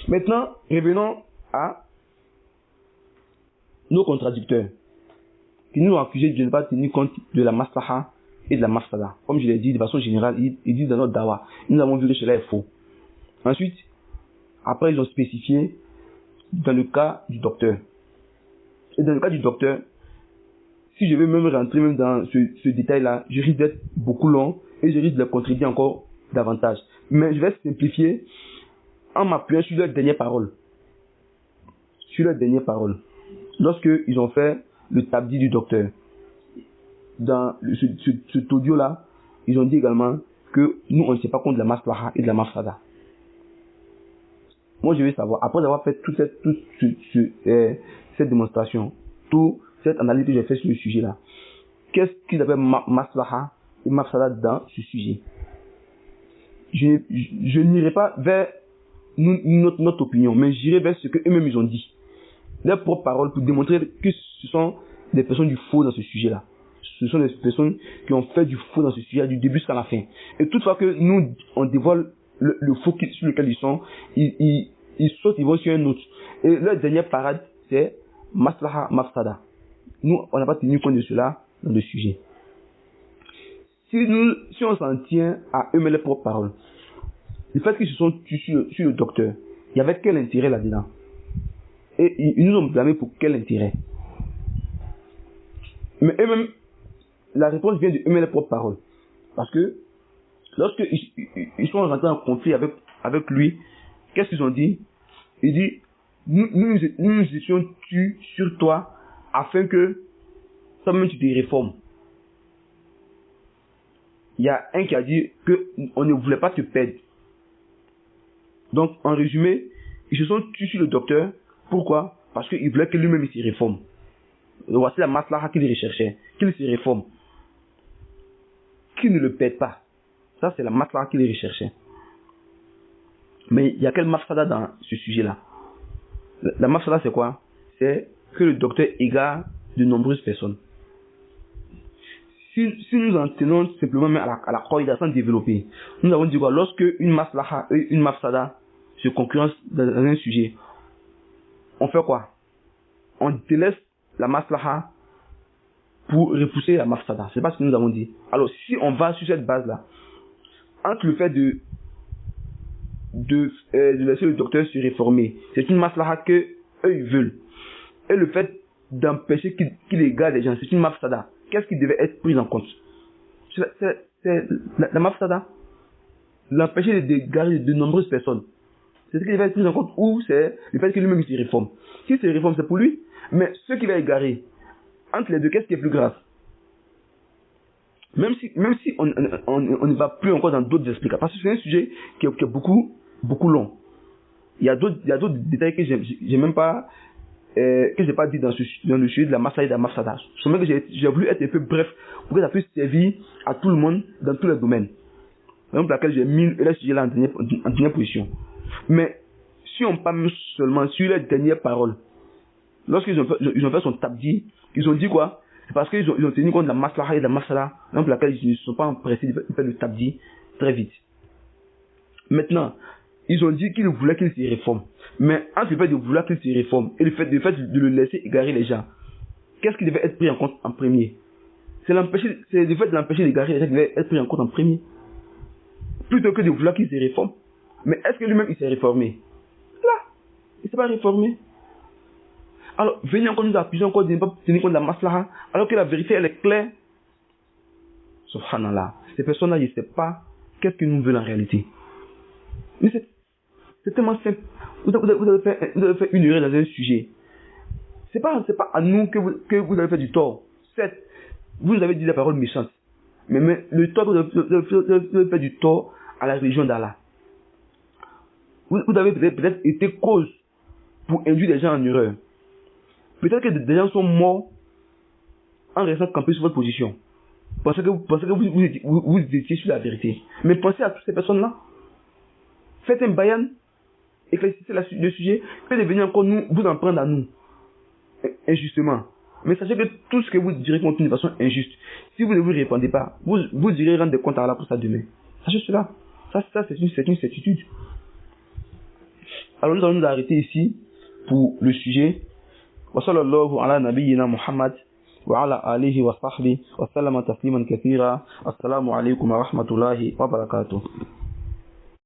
Maintenant, revenons à nos contradicteurs qui nous ont accusés de ne pas tenir compte de la maslaha et de la mafsada. Comme je l'ai dit de façon générale, ils disent dans notre dawa, nous avons vu que cela est faux. Ensuite, après ils ont spécifié dans le cas du docteur. Et dans le cas du docteur, si je veux même rentrer même dans ce détail-là, je risque d'être beaucoup long et je risque de le contredire encore davantage. Mais je vais simplifier en m'appuyant sur leur dernière parole. Sur leur dernière parole. Lorsqu'ils ont fait le tabdi du docteur, dans cet audio-là, ils ont dit également que nous, on ne sait pas contre la maslaha et de la mafsada. Moi, je veux savoir, après avoir fait toute cette démonstration, toute cette analyse que j'ai faite sur le sujet-là, qu'est-ce qu'ils appellent maslaha et mafsada dans ce sujet? Je n'irai pas vers notre opinion, mais j'irai vers ce qu'eux-mêmes ils ont dit. Leurs propres paroles pour démontrer que ce sont des personnes du faux dans ce sujet-là. Ce sont des personnes qui ont fait du faux dans ce sujet du début jusqu'à la fin. Et toutefois que nous, on dévoile le faux sur lequel ils sont, ils sautent, ils vont sur un autre. Et leur dernière parade, c'est maslaha mafsada. Nous, on n'a pas tenu compte de cela dans le sujet. Si on s'en tient à eux-mêmes leurs propres paroles, le fait qu'ils se sont tués sur le docteur, il y avait quel intérêt là-dedans? Et ils nous ont blâmé pour quel intérêt? Mais eux-mêmes, la réponse vient de eux-mêmes leurs propres paroles. Parce que, lorsque ils sont rentrés en conflit avec lui, qu'est-ce qu'ils ont dit? Ils disent, nous étions tués sur toi afin que toi-même tu te réformes. Il y a un qui a dit qu'on ne voulait pas te perdre. Donc, en résumé, ils se sont tués sur le docteur. Pourquoi? Parce qu'il voulait que lui-même il se réforme. Voici la maslaha qu'il recherchait. Qu'il se réforme. Qu'il ne le perde pas. Ça, c'est la maslaha qu'il recherchait. Mais il y a quel mafsada dans ce sujet-là? La mafsada, c'est quoi? C'est que le docteur égare de nombreuses personnes. Si nous en tenons simplement à la qaïda sans développer, nous avons dit quoi? Lorsque une maslaha et une mafsada se concurrencent dans un sujet, on fait quoi? On délaisse la maslaha pour repousser la mafsada. C'est pas ce que nous avons dit. Alors, si on va sur cette base-là, entre le fait de laisser le docteur se réformer, c'est une maslaha que eux ils veulent, et le fait d'empêcher qu'il égare les gens, c'est une mafsada. Qu'est-ce qui devait être pris en compte? C'est la mafsada. L'empêcher d'égarer de nombreuses personnes. C'est ce qui devait être pris en compte, ou c'est le fait que lui-même se réforme. Si se réforme, c'est pour lui, mais ce qui va égarer, entre les deux, qu'est-ce qui est plus grave? Même si on ne va plus encore dans d'autres explications, parce que c'est un sujet qui est beaucoup long. Il y a d'autres détails que j'ai même pas que j'ai pas dit dans le sujet de la maslaha et de la mafsada. Je que j'ai voulu être un peu bref pour que ça puisse servir à tout le monde dans tous les domaines. Par exemple, laquelle j'ai mis le sujet là en dernière position. Mais si on parle seulement sur les dernières paroles, lorsqu'ils ont fait son tabdi, ils ont dit quoi? C'est parce qu'ils ont tenu compte de la maslaha et de la mafsada, par exemple laquelle ils ne sont pas empressés de faire le tabdi très vite. Maintenant, ils ont dit qu'ils voulaient qu'il se réforme. Mais entre le fait de vouloir qu'il se réforme et le fait de le laisser égarer les gens, qu'est-ce qui devait être pris en compte en premier? C'est le fait de l'empêcher d'égarer les gens qui devait être pris en compte en premier. Plutôt que de vouloir qu'il se réforme. Mais est-ce que lui-même il s'est réformé? Là, il ne s'est pas réformé. Alors, venez encore nous accuser encore de ne pas tenir compte de la maslaha, alors que la vérité elle est claire. Subhanallah. Ces personnes-là, ils ne savent pas qu'est-ce que nous veulent en réalité. Mais c'est tellement simple. Vous avez fait une erreur dans un sujet. C'est pas à nous que vous avez fait du tort. Certes, vous avez dit des paroles méchantes. Mais le tort, vous avez fait du tort à la religion d'Allah. Vous avez peut-être été cause pour induire les gens en erreur. Peut-être que des gens sont morts en restant campés sur votre position. Parce que vous étiez sur la vérité. Mais pensez à toutes ces personnes-là. Faites un bayan, éclaircissez le sujet, que de venir encore vous en prendre à nous. Injustement. Mais sachez que tout ce que vous direz contre nous de façon injuste, si vous ne vous répondez pas, vous direz rendre compte à Allah pour ça demain. Sachez cela. Ça c'est une certitude. Alors nous allons nous arrêter ici pour le sujet. Wa sallallahu ala nabiyyina Muhammad wa ala alihi wa sahbihi wa sallama tasliman kathira. Assalamu alaikum wa rahmatullahi wa barakatuh.